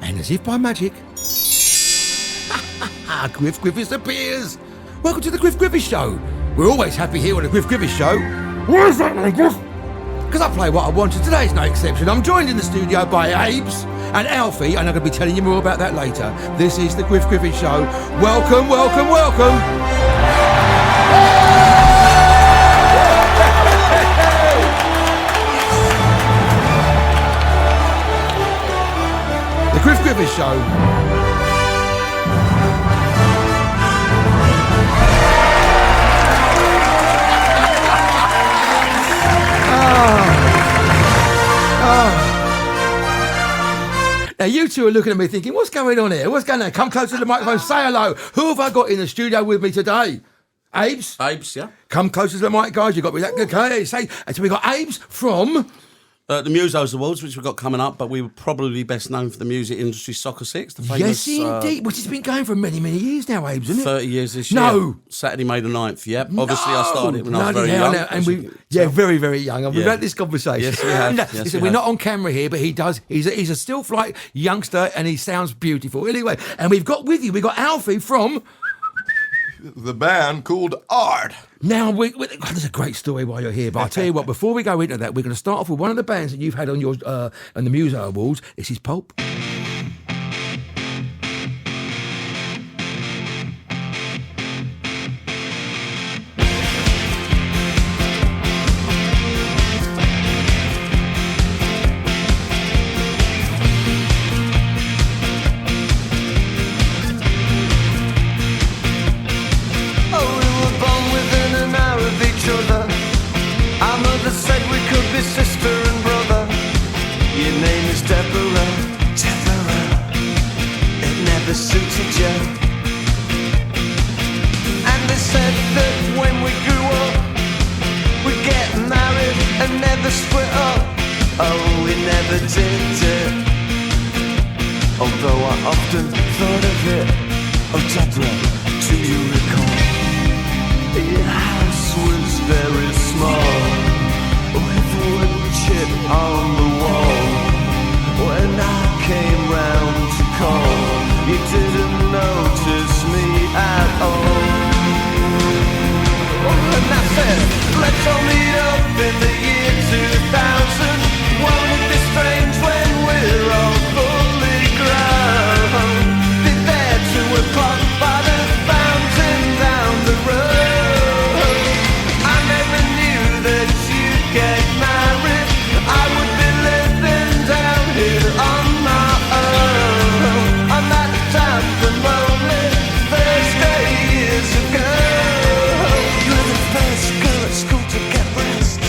And as if by magic, Griff Griffiths appears. Welcome to the Griff Griffiths Show. We're always happy here on the Griff Griffiths Show. Why is that, Griff? Because I play what I want, and today's no exception. I'm joined in the studio by Abes and Alfie, and I'm going to be telling you more about that later. This is the Griff Griffiths Show. Welcome, welcome, welcome. The Griff Griffiths Show. Now you two are looking at me thinking, what's going on here? What's going on? Come closer to the microphone, say hello. Who have I got in the studio with me today? Abes? Abes, yeah. Come closer to the mic, guys. You've got to be that good. Okay, say. And so we've got Abes from... the Musos Awards, which we've got coming up, but we were probably best known for the music industry Soccer Six, the famous... Yes, indeed. Which has been going for many, many years now, Abes, isn't it? 30 years this year. No. Saturday, May the 9th, yep. Obviously, I started when I was very hell young. And very, very young. And we've had this conversation. Yes, we have. Yes, Listen, we're not on camera here, but he does. He's a still flight youngster, and he sounds beautiful. Anyway, and we've got Alfie from... the band called Art. Now, there's a great story while you're here, but I'll tell you what, before we go into that, we're going to start off with one of the bands that you've had on your on the Muso Awards. This is Pulp. Sister and brother, your name is Deborah. It never suited you. And they said that when we grew up, we'd get married and never split up. Oh, we never did it. Although I often thought of it. Oh, Deborah, do you recall? Your house was very small, with wood chip on the wall. When I came round to call, you didn't notice me at all. And I said, let's all meet up in the year 2000. Won't it be strange when we're all fully grown? Be there 2 o'clock by the fountain down the road. I never knew that you'd get married. I would be living down here on my own. On that damp and lonely Thursday years ago. You were the first girl at school to get breasts,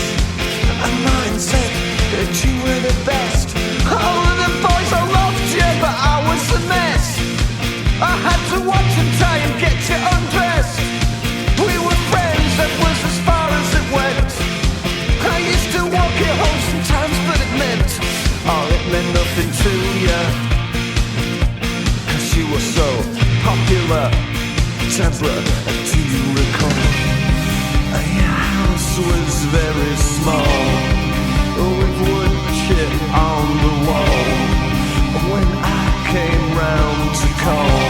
and mine said that you were the best. Oh, the boys all loved you, but I was a mess. I had to watch and try and get you undressed. We were friends, that was as far as it went. I used to walk you home sometimes, but it meant nothing to you, 'cause you were so popular. Deborah, do you recall? Your house was very small, with wood chip on the wall. When I came round to call,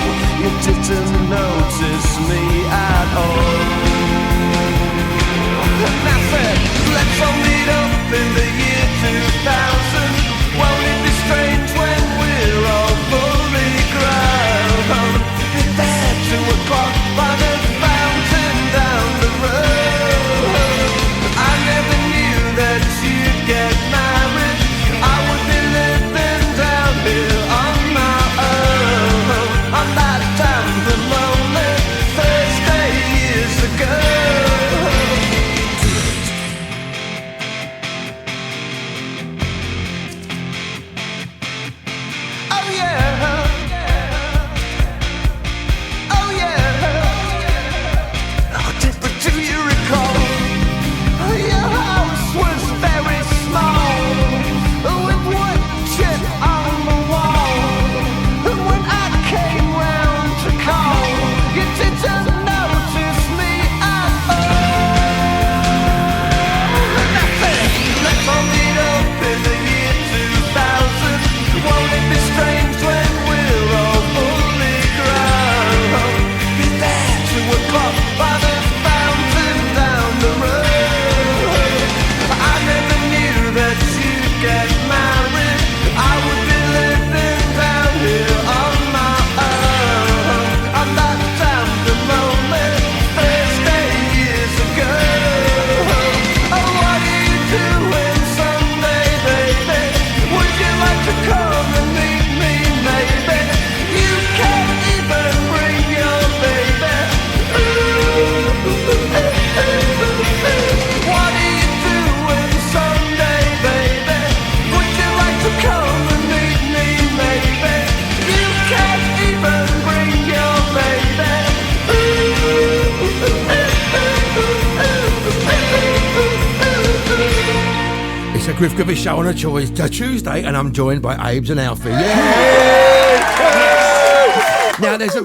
you didn't notice me at all. And I said, let's all meet up in the year 2000. Won't it be strange when we're all fully grown? Be there 2 o'clock by the fountain down the road. I never knew that you'd get married. I would be living down here on my own. On that damp and lonely Thursday years Griff Griffith Show on a Tuesday, and I'm joined by Abes and Alfie. Yeah! Now there's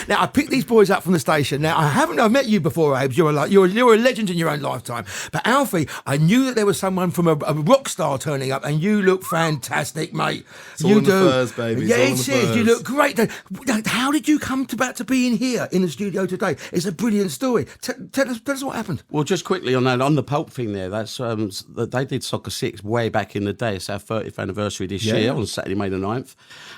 now I picked these boys up from the station. Now I've met you before, Abes. You're a legend in your own lifetime. But Alfie, I knew that there was someone from a rock star turning up, and you look fantastic, mate. It's all in the furs, baby. Yeah, it's all in the furs. You look great. How did you come about to being here in the studio today? It's a brilliant story. Tell us what happened. Well, just quickly on that, on the Pulp thing there, that's they did Soccer 6 way back in the day. It's our 30th anniversary this year on Saturday, May the 9th.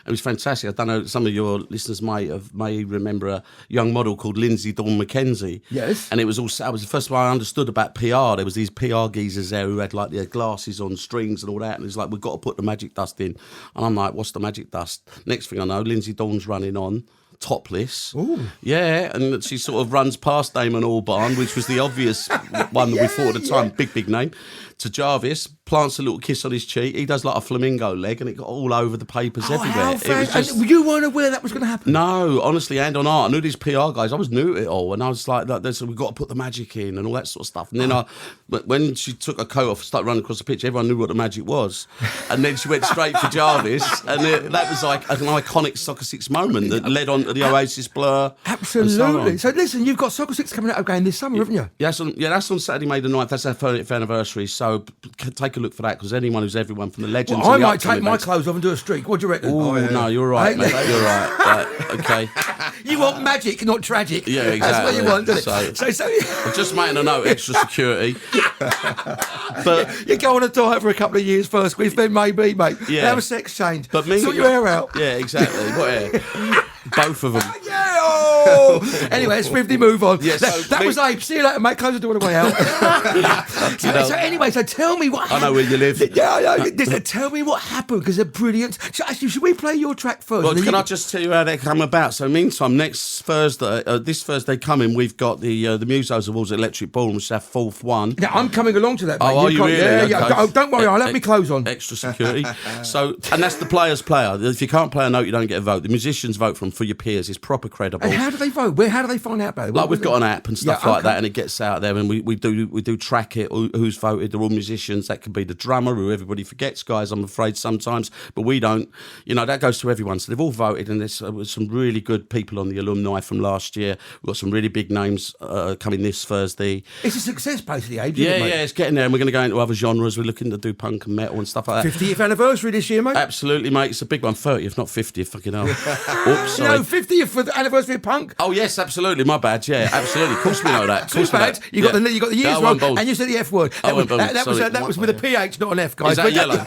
It was fantastic. I don't know, some of your listeners may remember a young model called Lindsay Dawn McKenzie. Yes. And it was the first time I understood about PR. There was these PR geezers there who had like their glasses on strings and all that. And it's like, we've got to put the magic dust in. And I'm like, what's the magic dust? Next thing I know, Lindsay Dawn's running on. Topless. Ooh. Yeah, and she sort of runs past Damon Albarn, which was the obvious one that we thought at the time, big name, to Jarvis, plants a little kiss on his cheek. He does like a flamingo leg, and it got all over the papers everywhere. How and you weren't aware that was going to happen? No, honestly, hand on heart. I knew these PR guys. I was new to it all, and I was like, we've got to put the magic in and all that sort of stuff. And then when she took her coat off and started running across the pitch, everyone knew what the magic was. And then she went straight for Jarvis, and that was like an iconic Soccer 6 moment that led on to the Oasis Blur. Absolutely. So listen, you've got Soccer 6 coming out again this summer, haven't you? Yeah, that's on Saturday, May the 9th. That's our 30th anniversary. So take a look for that, because everyone from the legends. Well, I might take my clothes off and do a streak. What do you reckon? No, you're right, mate. You're right. Right. Okay. You want magic, not tragic. Yeah, exactly. That's what you want, don't it? So I'm just making a note, extra security. But you go on a diet for a couple of years first, Griff, then maybe, mate. Yeah. Have a sex change. But me, sort your hair out. Yeah, exactly. What hair? Both of them. Yeah. Oh. Anyway, let's swiftly move on. Yeah, that was Abe. See you later, mate. Close the door on the way out. So tell me what happened. I know where you live. Yeah. Tell me what happened, because they're brilliant. So actually, should we play your track first? Well, can I just tell you how they come about? So meantime, this Thursday coming, we've got the Musos Awards at Electric Ballroom, which is our 4th one. Yeah, I'm coming along to that, mate. Oh, are you really? Yeah. Okay. Don't worry, I'll have my clothes on. Extra security. And that's the player's player. If you can't play a note, you don't get a vote. The musicians vote for your peers. It's proper credible. And how do they vote? How do they find out about it? Like, we've got an app and stuff like that, and it gets out there, and we do track it. Who's voted? They're all musicians. That could be the drummer, who everybody forgets, guys, I'm afraid sometimes, but we don't. That goes to everyone. So they've all voted, and there's some really good people on the alumni from last year. We've got some really big names coming this Thursday. It's a success, basically, Abe. Yeah, it's getting there, and we're going to go into other genres. We're looking to do punk and metal and stuff like that. 50th anniversary this year, mate. Absolutely, mate. It's a big one. 30th, not 50th. Fucking hell. Oops, sorry. 50th for the anniversary of punk. Oh yes, absolutely. My bad. Yeah, absolutely. Of course we know that. Too bad. You got the years wrong, and you said the F word. That was with a PH, not an F, guys. Is that yellow?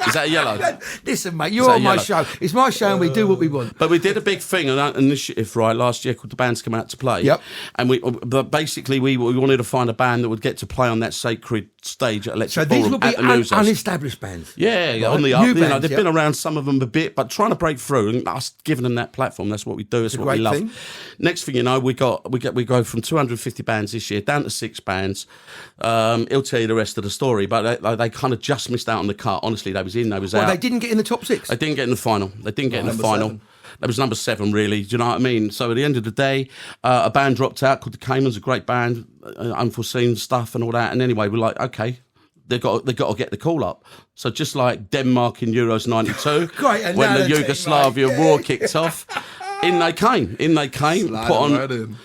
Is that yellow? Listen, mate, you're on my show. It's my show, and we do what we want. But we did a big thing, an initiative, right, last year called The Bands Come Out to Play. Yep. And we wanted to find a band that would get to play on that sacred stage at Electric Ballroom. So these will be unestablished bands. Yeah, right? on the up. Bands, they've been around, some of them a bit, but trying to break through, and us giving them that platform. That's what we do. That's what we love. Thing. Next thing you know, we go from 250 bands this year down to 6 bands. He'll tell you the rest of the story, but they kind of just missed out on the cut. Honestly, they was in, they was out. They didn't get in the top 6. They didn't get in the final. That was number 7, really. Do you know what I mean? So at the end of the day, a band dropped out called the Caymans, a great band, unforeseen stuff and all that. And anyway, we're like, okay, they've got to get the call up. So just like Denmark in Euros 92, when the Yugoslavia war kicked off, in they came, put on... Right in.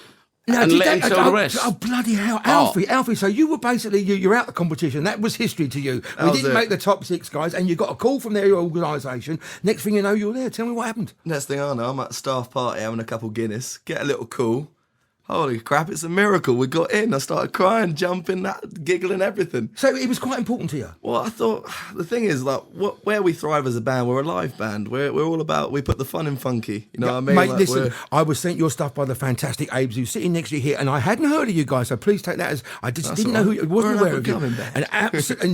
And let him tell the rest. Oh, bloody hell. Alfie, so you were basically, you're out the competition. That was history to you. We didn't make the top 6, guys, and you got a call from their organisation. Next thing you know, you're there. Tell me what happened. Next thing I know, I'm at a staff party having a couple Guinness, get a little call. Holy crap, it's a miracle. We got in. I started crying, jumping, giggling, everything. So it was quite important to you? Well, I thought, the thing is, like, where we thrive as a band, we're a live band. We're all about, we put the fun in funky. You know what I mean? Mate, like, listen, I was sent your stuff by the fantastic Abes, who's sitting next to you here, and I hadn't heard of you guys, so please take that as, I just didn't know who, I wasn't aware of you. And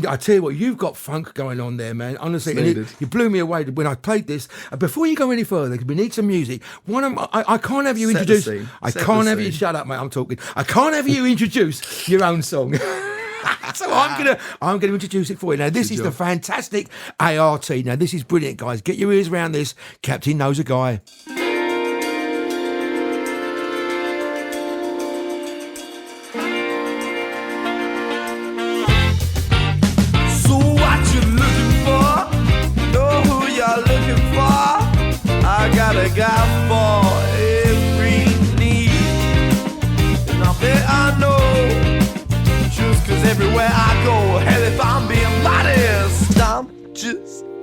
I tell you what, you've got funk going on there, man. Honestly, and you blew me away when I played this. Before you go any further, because we need some music, I can't have you introduce, shut up, mate, I'm talking. I can't have you introduce your own song. So I'm gonna introduce it for you. Now this is the fantastic ART. Now this is brilliant, guys. Get your ears around this. Captain knows a guy.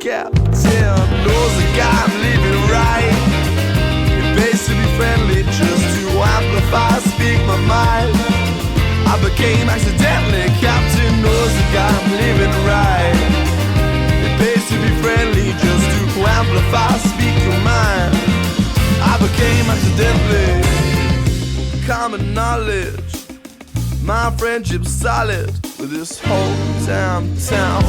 captain knows the guy I'm living right. It pays to be friendly just to amplify, speak my mind. I became accidentally captain knows the guy I'm living right. It pays to be friendly just to amplify, speak your mind. I became accidentally common knowledge. My friendship's solid with this hometown town.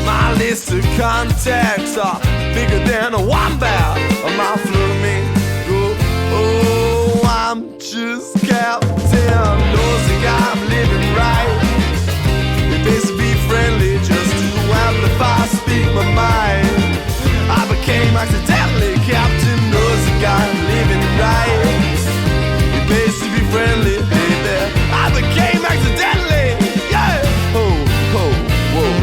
My list of contacts are bigger than a wombat. My flamingo, oh, I'm just captain. Knows the guy I'm living right. It pays to be friendly just to amplify, speak my mind. I became accidentally captain. Knows the guy I'm living right. It pays to be friendly, baby. I became accidentally, yeah. Ho, ho, whoa.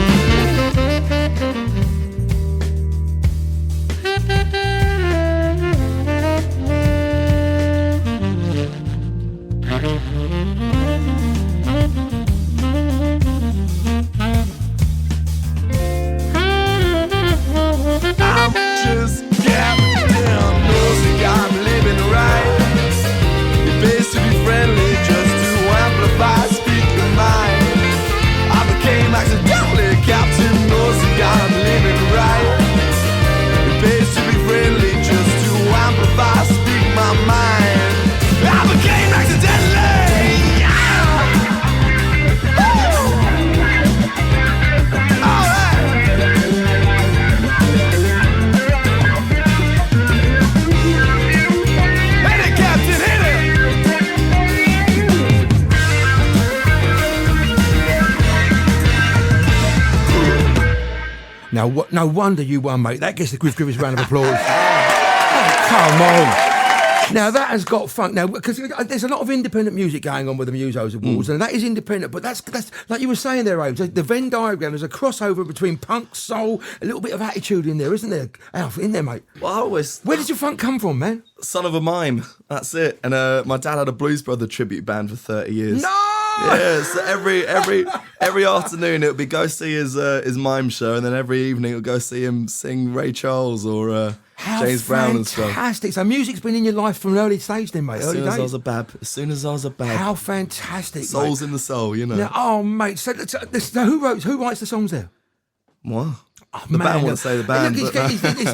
I'm just captain, knows the guy I'm living right. It pays to be friendly just to amplify, speak your mind. I became accidentally captain, knows the guy I'm living right. It pays to be friendly just to amplify, speak my mind. I became accidentally, yeah. Woo! All right. Hit it, Captain, hit it! Now, no wonder you won, mate. That gets the Griff Griffiths round of applause. Oh, come on. Now, that has got fun. Now, because there's a lot of independent music going on with the Musos Awards, and that is independent, but that's like you were saying there, Abes, the Venn diagram, there's a crossover between punk, soul, a little bit of attitude in there, isn't there? Alf, in there, mate. Well, I always... Where did your funk come from, man? Son of a mime. That's it. And my dad had a Blues Brother tribute band for 30 years. No! Yeah, so every afternoon it would be go see his mime show, and then every evening it would go see him sing Ray Charles or James Brown and stuff. Fantastic. So music's been in your life from an early stage then, mate. As soon as I was a bab. How fantastic, Soul's mate. in the soul, you know. Now, oh, mate. So who writes the songs there? What? Oh, The band won't say the band. Look,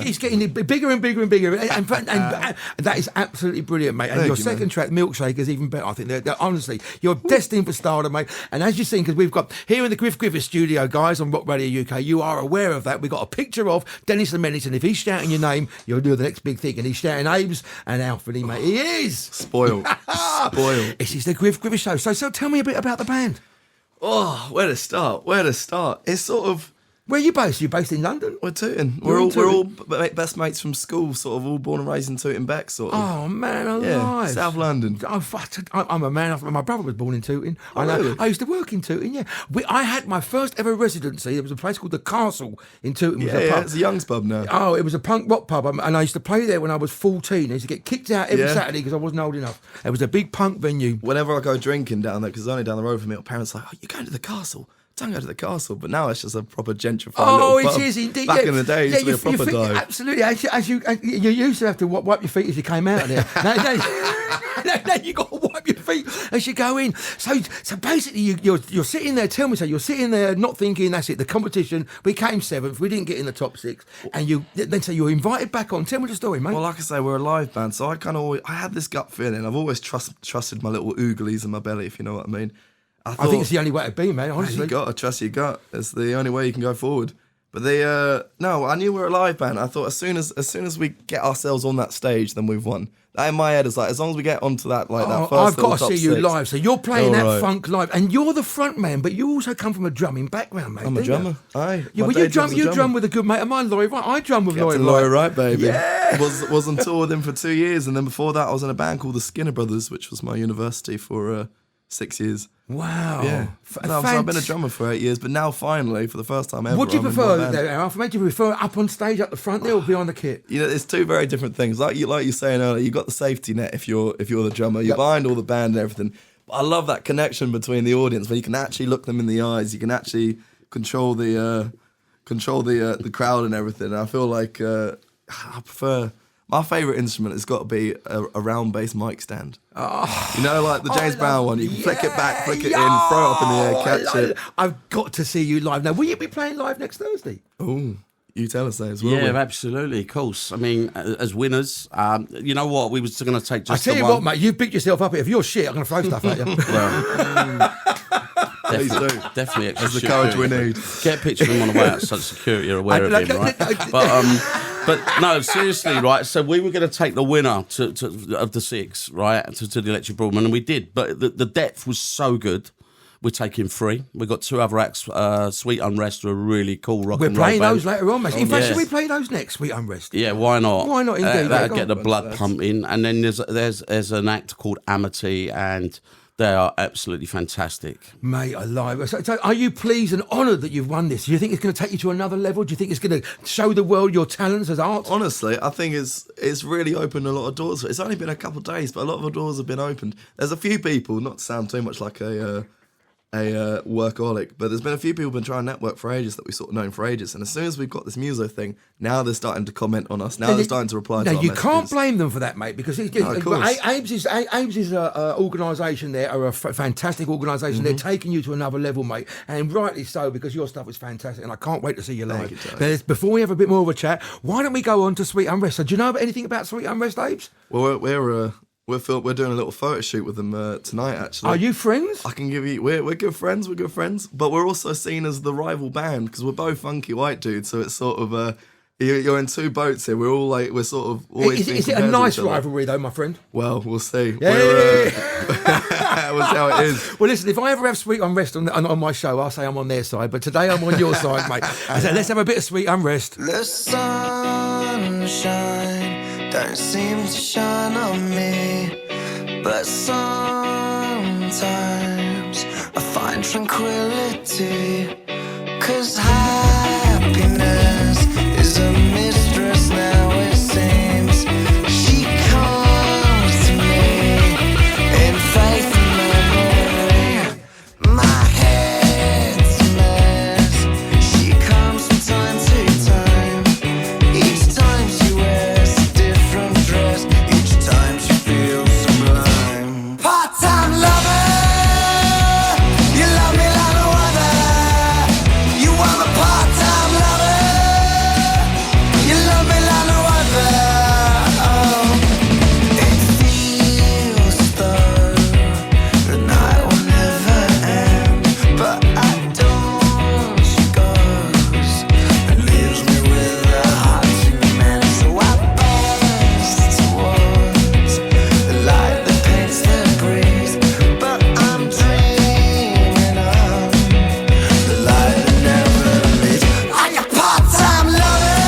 he's getting bigger and bigger and bigger, and that is absolutely brilliant, mate. And Thank your you, second man. track, Milkshake, is even better. I think they're honestly, you're destined for stardom, mate. And as you've seen, because we've got here in the Griff Griffiths studio, guys, on Rock Radio UK, you are aware of that. We've got a picture of Dennis the Menace, and if he's shouting your name, you'll do the next big thing. And he's shouting Abes and Alfred, mate. He is Spoiled. Spoiled. This is the Griff Griffiths show. So tell me a bit about the band. Oh, where to start? It's sort of... Where are you based? You're based in London? We're Tooting. You're in We're all Tooting? best mates from school, sort of all born and raised in Tooting Beck, sort of. Oh, man, alive. Yeah, South London. I'm a man. My brother was born in Tooting. Oh, really? I used to work in Tooting, yeah. I had my first ever residency. There was a place called The Castle in Tooting. It was a pub. It's a Young's pub now. Oh, it was a punk rock pub, and I used to play there when I was 14. I used to get kicked out every Saturday because I wasn't old enough. It was a big punk venue. Whenever I go drinking down there, because it's only down the road from me, my parents are like, "Oh, you're going to the castle? Don't go to the castle." But now it's just a proper gentrified little pub. It is indeed. Back in the day, it used to be a proper dive. Absolutely. As you used to have to wipe your feet as you came out of there. now you got to wipe your feet as you go in. So basically, you're sitting there. Tell me, so you're sitting there, not thinking that's it. The competition. We came 7th. We didn't get in the top 6, and you're invited back on. Tell me the story, mate. Well, like I say, we're a live band, so I had this gut feeling. I've always trusted my little ooglies in my belly, if you know what I mean. I think it's the only way to be, man. Honestly, You got to trust your gut. It's the only way you can go forward. But I knew we were a live band. I thought as soon as we get ourselves on that stage, then we've won. That in my head is like, as long as we get onto that, like that first I've got to top see you 6. live. So you're playing that right. funk live, and you're the front man, but you also come from a drumming background, mate. I'm a don't you? drummer. Aye. Yeah, My well, day job's a you drummer. drum with a good mate of mine, Laurie Wright. I drum with Captain Laurie Laurie Wright. Wright, baby. Yeah. Was on tour with him for 2 years, and then before that, I was in a band called the Skinner Brothers, which was my university for 6 years. Wow. Yeah. So I've been a drummer for 8 years, but now finally, for the first time ever, What do you I'm in prefer, my band. Alf? Do you prefer up on stage, up the front there, or behind the kit? You know, it's two very different things. Like you're saying earlier, you got the safety net if you're the drummer. You're behind all the band and everything. But I love that connection between the audience where you can actually look them in the eyes. You can actually control the control the crowd and everything. And I feel like I prefer. My favourite instrument has got to be a round bass mic stand. Oh, you know, like the James Brown one. You can flick it back, flick it in, throw it up in the air, catch it. I've got to see you live now. Will you be playing live next Thursday? Oh, you tell us that as well. Yeah, absolutely, of course. I mean, as winners, you know what? We was going to take just I tell you one. what, mate, you picked yourself up. If you're shit, I'm going to throw stuff at you. Definitely extra That's the courage we need. Get a picture of him on the way out so security are aware of him, right? But no, seriously, right? So we were going to take the winner of the 6, right, to the Electric Broadman, and we did. But the depth was so good. We're taking 3. We've got 2 other acts. Sweet Unrest are a really cool rock and roll We're playing band. those later on, mate. In fact, should we play those next, Sweet Unrest? Yeah, why not? Why not, indeed? That'll get the blood pumping. And then there's an act called Amity, and they are absolutely fantastic. Mate, alive. So are you pleased and honoured that you've won this? Do you think it's going to take you to another level? Do you think it's going to show the world your talents as art? Honestly, I think it's really opened a lot of doors. It's only been a couple of days, but a lot of the doors have been opened. There's a few people, not to sound too much like a workaholic, but there's been a few people been trying to network for ages that we've sort of known for ages, and as soon as we've got this muso thing, now they're starting to comment on us. Now they're starting to reply to our you messages. can't blame them for that, mate, because of course. Abes is a organisation there, are a fantastic organisation. They're taking you to another level, mate, and rightly so, because your stuff is fantastic, and I can't wait to see you live. Thank you, Before we have a bit more of a chat, why don't we go on to Sweet Unrest? So do you know anything about Sweet Unrest, Abes? Well, we're doing a little photo shoot with them tonight, actually. Are you friends? I can give you. We're good friends. We're good friends, but we're also seen as the rival band because we're both funky white dudes. So it's sort of you're in 2 boats here. We're all like we're sort of always. Is it a nice rivalry though, my friend? Well, we'll see. Yeah. We'll see how it is. Well, listen, if I ever have Sweet Unrest on my show, I'll say I'm on their side. But today I'm on your side, mate. I said, let's have a bit of Sweet Unrest. The sunshine don't seem to shine on me, but sometimes I find tranquility, 'cause happiness is a mistress now, it seems. She comes to me in faith and memory. My head's a mess. She comes from time to time. Each time she wears a different dress. Each time she feels sublime. Part-time lover, you love me like no other. You are my part-time lover. You love me like no other. Oh, it feels as though the night will never end, but at dawn she goes and leaves me with a heart to mend. So I burst towards the light that paints the breeze, but I'm dreaming of the light that never leaves. I'm your part-time lover.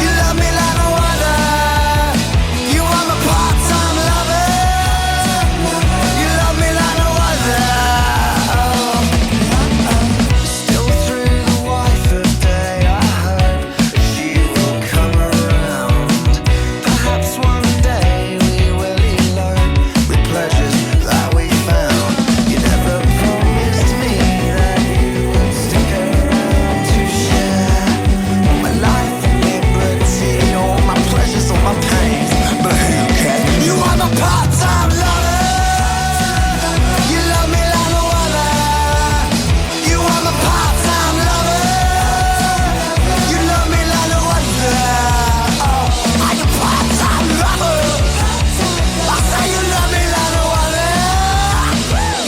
You love me like no other. You are my part-time lover. You love me like no other. Still through the wife of day, I hope she will come around. Perhaps one day we will elope with pleasures that we found. You never promised me that you would stick around to share all my life and liberty, all my pleasures, all my pains. But who cares? You are my part-time lover. You love me like no other. You are my part-time lover. You love me like no other. Oh, I'm your part-time lover. I say you love me like no other.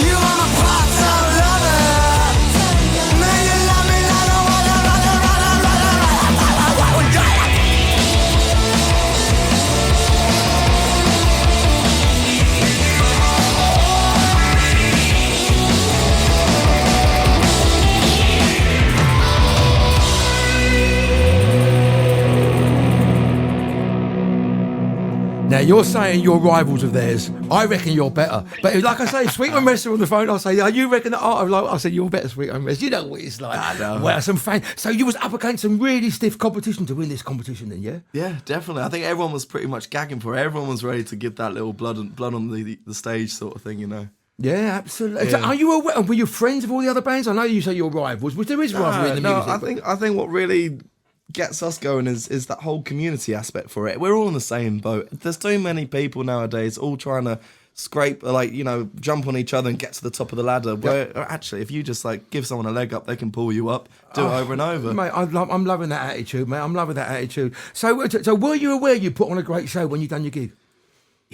You are my part-time lover. Man, you love me like no other. Now, you're saying you're rivals of theirs. I reckon you're better. But like I say, Sweet Unrest are on the phone. I'll say, you reckon that art of life? I'll say, you're better, Sweet Unrest. You know what it's like. I know. Well, some fan. So you was up against some really stiff competition to win this competition then, yeah? Yeah, definitely. I think everyone was pretty much gagging for it. Everyone was ready to give that little blood on the stage sort of thing, you know. Yeah, absolutely. Yeah. So are you aware? Were you friends of all the other bands? I know you say you're rivals, but there is rivalry in the music. I think what really gets us going is that whole community aspect for it. We're all in the same boat. There's too many people nowadays all trying to scrape, like, you know, jump on each other and get to the top of the ladder. Where actually, if you just like give someone a leg up, they can pull you up, do it over and over. Mate, I'm loving that attitude, mate. I'm loving that attitude. So were you aware you put on a great show when you done your gig?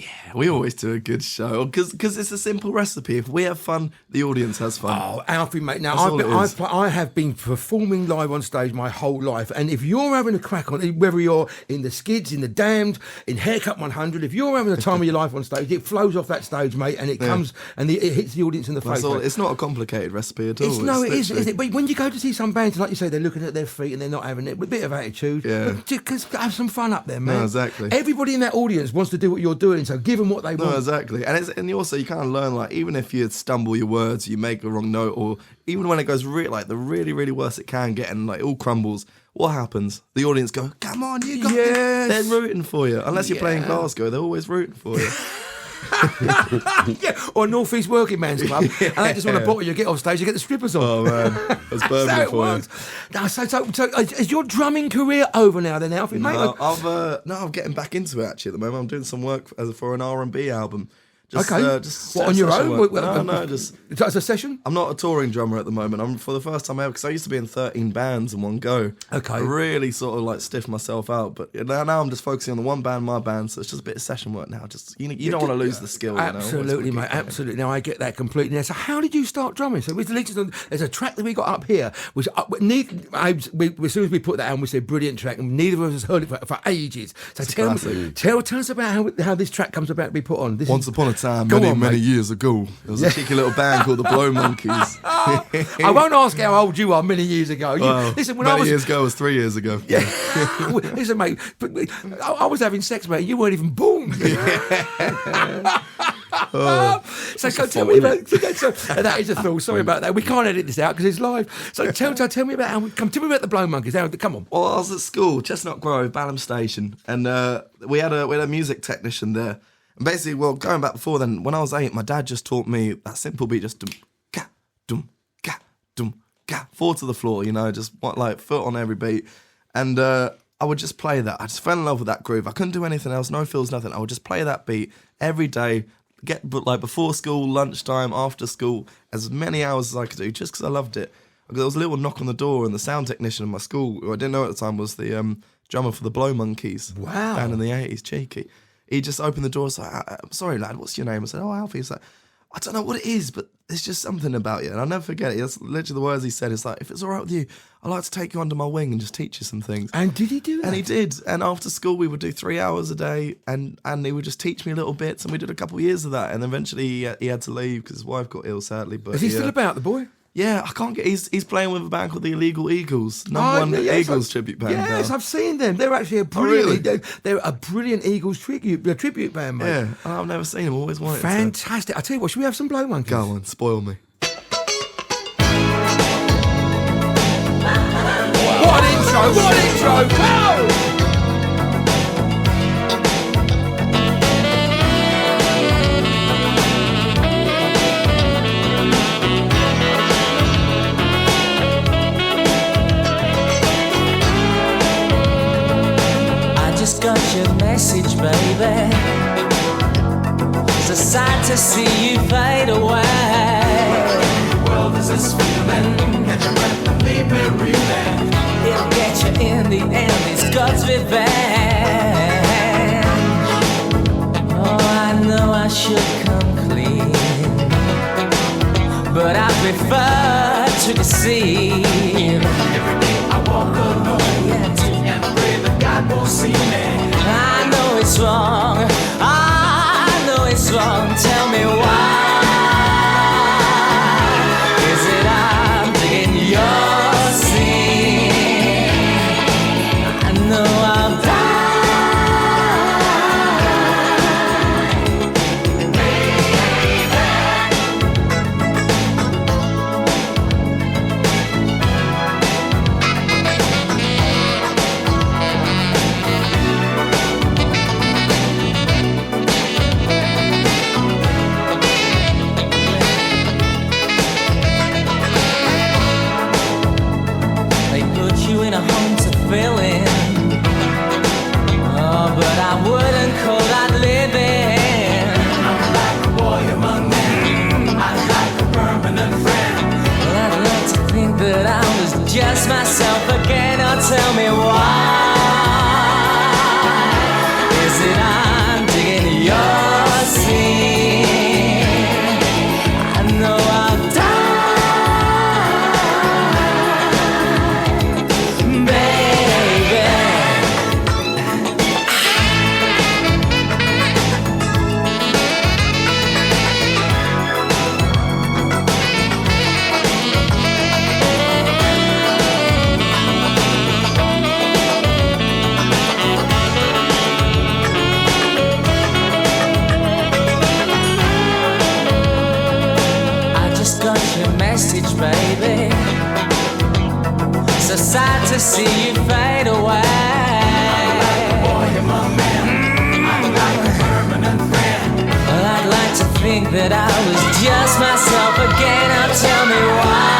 Yeah, we always do a good show because it's a simple recipe. If we have fun, the audience has fun. Oh, Alfie, mate. Now, That's all it is. I have been performing live on stage my whole life. And if you're having a crack on it, whether you're in the Skids, in the Damned, in Haircut 100, if you're having the time of your life on stage, it flows off that stage, mate, and it comes and it hits the audience in the face. It's not a complicated recipe at all. It is, isn't it? But when you go to see some bands, like you say, they're looking at their feet and they're not having it with a bit of attitude. Yeah. Just have some fun up there, man. No, exactly. Everybody in that audience wants to do what you're doing, so give them what they want. No, exactly. And you also, you kind of learn, like, even if you stumble your words, you make a wrong note, or even when it goes the really, really worst it can get and like all crumbles, what happens? The audience go, come on, you got this. They're rooting for you. Unless you're playing Glasgow, they're always rooting for you. Yeah, or North East Working Man's Club, and they just want to bottle you, get off stage, you get the strippers on. Oh man, that's Birmingham So it for you. works. Now, so is your drumming career over now then, Alfie, mate? I'm getting back into it actually at the moment. I'm doing some work for an R&B album. Just, Okay. just What, on your session own? work. Well, No, just. As a session? I'm not a touring drummer at the moment. I'm for the first time ever because I used to be in 13 bands in one go. Okay. I really sort of like stiffed myself out, but now I'm just focusing on the one band, my band. So it's just a bit of session work now. Just you don't want to lose the skill. You know? Absolutely, mate. Absolutely. Now I get that completely. Now, so how did you start drumming? So there's a track that we got up here, which as soon as we put that on, we said brilliant track, and neither of us heard it for ages. So tell us about how this track comes about to be put on. This Once is, upon a time, Go many on, mate. years ago, there was a cheeky little band called the Blow Monkeys. I won't ask how old you are many years ago. Listen, when many years ago was 3 years ago. Yeah. Listen, mate, but I was having sex, mate. You weren't even born. So tell me about that is a thrill. Sorry about that. We can't edit this out because it's live. So tell me about tell me about the Blow Monkeys. Come on. Well, I was at school, Chestnut Grove, Balham Station, and we had a music technician there. And basically, well, going back before then, when I was 8, my dad just taught me that simple beat, just dum ka, 4 to the floor, you know, just like foot on every beat. And I would just play that. I just fell in love with that groove. I couldn't do anything else, no fills, nothing. I would just play that beat every day, like before school, lunchtime, after school, as many hours as I could do, just because I loved it. There was a little knock on the door, and the sound technician in my school, who I didn't know at the time, was the drummer for the Blow Monkeys. Wow. Band in the 80s, cheeky. He just opened the door and was like, I'm sorry, lad, what's your name? I said, oh, Alfie. He's like, I don't know what it is, but there's just something about you. And I'll never forget it. That's literally the words he said. It's like, if it's all right with you, I'd like to take you under my wing and just teach you some things. And did he do that? And he did. And after school, we would do 3 hours a day, and he would just teach me little bits. And we did a couple of years of that. And eventually he had to leave because his wife got ill, sadly. But Is he still about, the boy? Yeah, I can't get. He's playing with a band called the Illegal Eagles, number one Eagles tribute band. Yes, now. I've seen them. They're actually a brilliant. really? They're a brilliant Eagles tribute band, mate. Yeah, I've never seen him. Always wanted to. Fantastic. I tell you what, should we have some Blow Monkeys? Go on, spoil me. What an intro! What an intro! Go! Got your message, baby. It's a sight to see you fade away. Where in the world is this feeling? Catch your breath and leave me reeling. It'll get you in the end, it's God's revenge. Oh, I know I should come clean, but I prefer to deceive. Every day I walk alone, and pray that God won't see me. I know it's wrong, I know it's wrong. Tell me why. Is it I'm digging your sin? I know I'll die. fulfilling. Oh, but I wouldn't call that living. I'm like a boy among men. I'm like a permanent friend. Well, I'd like to think that I was just myself again. Oh, tell me why. Is it I'm digging your scene? I know I'll die, baby. Message, baby. So sad to see you fade away. I'm like a boy among men. I'm like a permanent friend. Well, I'd like to think that I was just myself again. Now tell me why.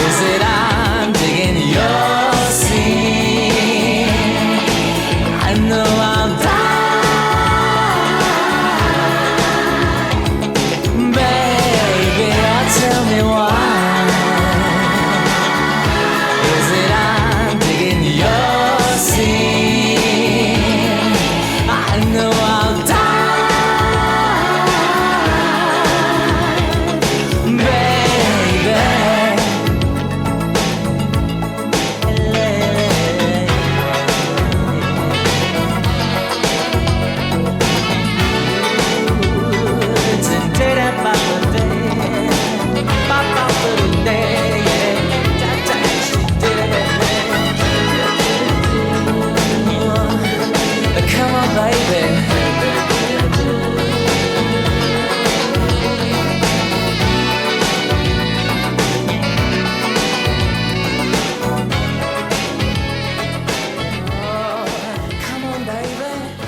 Is it I'm digging your scene? I know I'll die. Tell me why. Is it I'm digging your scene? I know I'll die, baby. Come on, baby.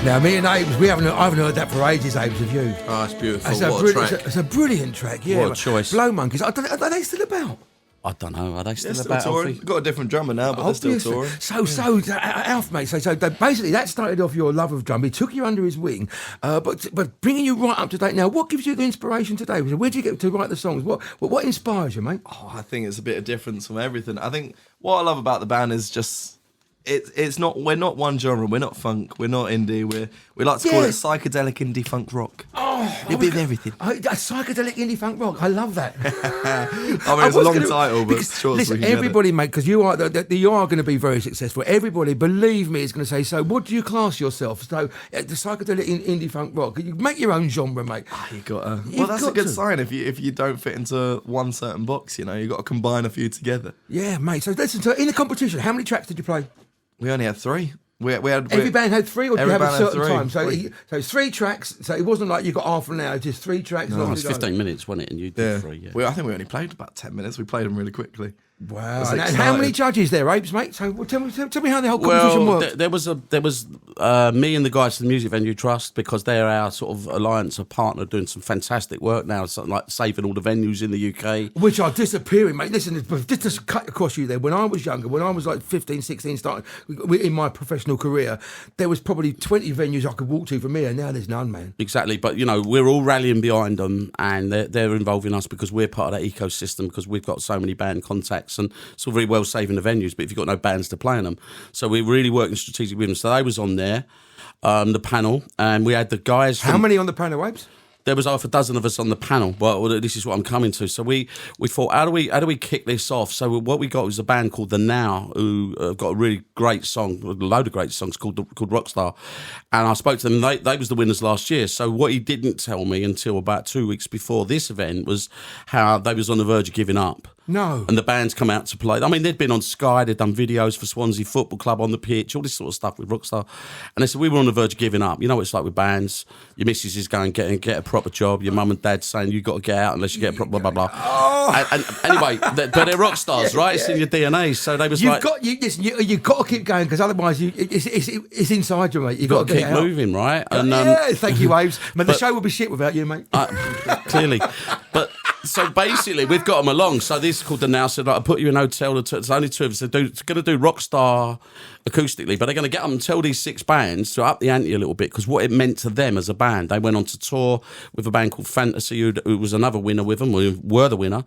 Now, me and Abes, I haven't heard that for ages, Abes, have you? Oh, it's beautiful. It's What a track. It's a brilliant track, yeah. What a choice. Blow Monkeys, are they still about? I don't know. Are they still They're still about? touring. Got a different drummer now, but they're still Obviously. touring. Alf, mate. So basically, that started off your love of drum. He took you under his wing, but bringing you right up to date now. What gives you the inspiration today? Where do you get to write the songs? What inspires you, mate? Oh, I think it's a bit of difference from everything. I think what I love about the band is just it's not, we're not one genre. We're not funk. We're not indie. We like to call it psychedelic indie funk rock. Oh, a bit of everything. A psychedelic indie funk rock. I love that. I mean, it's a long title, but sure. Listen, everybody, mate, because you are going to be very successful. Everybody, believe me, is going to say. So, what do you class yourself? So, the psychedelic indie funk rock. You make your own genre, mate. You got to. Well, that's a good sign. If you don't fit into one certain box, you got to combine a few together. Yeah, mate. So listen. So in the competition, how many tracks did you play? We only had 3. We had every band had 3, or did you have a certain 3. time? So it's 3 tracks. So it wasn't like you got half an hour, just 3 tracks. No, it was 15 minutes, wasn't it? And you did 3. Yeah. I think we only played about 10 minutes. We played them really quickly. Wow! And how many judges there, Apes, mate? So tell me how the whole competition worked. There was me and the guys from the Music Venue Trust, because they're our sort of alliance, a partner doing some fantastic work now, something like saving all the venues in the UK, which are disappearing, mate. Listen, just to cut across you there. When I was younger, when I was like 15, 16, starting in my professional career, there was probably 20 venues I could walk to from here. Now there's none, man. Exactly, but we're all rallying behind them, and they're involving us because we're part of that ecosystem, because we've got so many band contacts. And it's all very well saving the venues, but if you've got no bands to play in them. So we're really working strategically with them. So they was on there, the panel, and we had the guys. How many on the panel, Apes? There was half a dozen of us on the panel. Well, this is what I'm coming to. So we thought, how do we kick this off? So what we got was a band called The Now, who got a really great song, a load of great songs called Rockstar. And I spoke to them, and they was the winners last year. So what he didn't tell me until about 2 weeks before this event was how they was on the verge of giving up. No. And the band's come out to play. I mean, they'd been on Sky, they'd done videos for Swansea Football Club on the pitch, all this sort of stuff with Rockstar. And they said, we were on the verge of giving up. You know what it's like with bands. Your missus is going to get a proper job. Your mum and dad saying, you've got to get out unless you get a proper blah, blah, blah. Oh. And anyway, but they're rock stars, right? It's in your DNA. So they was you've got to keep going, because otherwise it's inside you, mate. You've got to keep moving, right? And thank you, Waves. The show will be shit without you, mate. Clearly. But So basically, we've got them along. So this is called the Now. Said, like, I'll put you in a hotel. There's only two of us. They're going to do Rockstar acoustically, but they're going to get them and tell these 6 bands to up the ante a little bit, because what it meant to them as a band. They went on to tour with a band called Fantasy, who was another winner with them, who were the winner.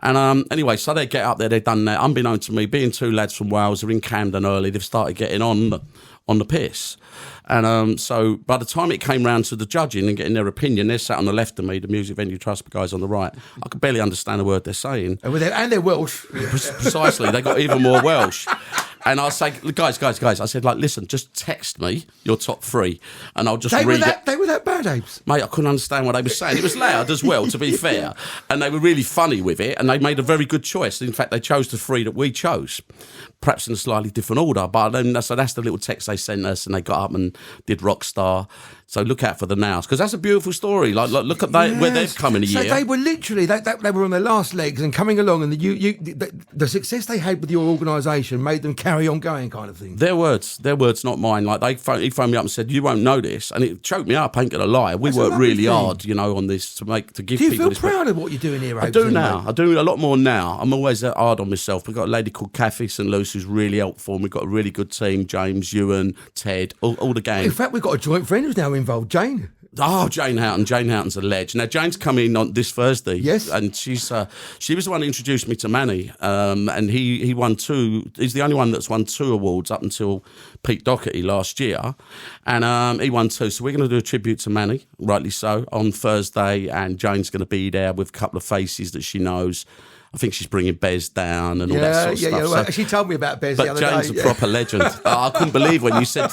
And anyway, so they get up there, they've done that. Unbeknown to me, being 2 lads from Wales, they're in Camden early, they've started getting on the piss. And so by the time it came round to the judging and getting their opinion, they're sat on the left of me, the Music Venue Trust guys on the right. I could barely understand a word they're saying. And they're Welsh. Precisely, they got even more Welsh. And I say, guys, I said, like, listen, just text me your top 3, and I'll just read it. They were that bad, Abes. Mate, I couldn't understand what they were saying. It was loud as well, to be fair. And they were really funny with it, and they made a very good choice. In fact, they chose the 3 that we chose, perhaps in a slightly different order. But then, so that's the little text they sent us, and they got up and did Rockstar. So look out for the Nows, because that's a beautiful story. Like look at where they've come in a year. So they were literally they were on their last legs and coming along, and the success they had with your organisation made them carry on going, kind of thing. Their words, not mine. Like he phoned me up and said, "You won't know this," and it choked me up. I ain't gonna lie. We worked really hard, on this to give Do you people. feel proud of what you're doing here? I do now. I do a lot more now. I'm always hard on myself. We've got a lady called Kathy St. Luce who's really helpful. And we've got a really good team: James, Ewan, Ted, all the gang. In fact, we've got a joint friend who's now involved, Jane. Oh, Jane Houghton. Jane Houghton's a ledge. Now, Jane's come in on this Thursday. Yes. And she was the one who introduced me to Manny. And he won 2. He's the only one that's won 2 awards up until Pete Doherty last year. And he won 2. So we're going to do a tribute to Manny, rightly so, on Thursday. And Jane's going to be there with a couple of faces that she knows. I think she's bringing Bez down and all that sort of stuff. Yeah. Well, she told me about Bez the other day. But Jane's a proper legend. I couldn't believe when you said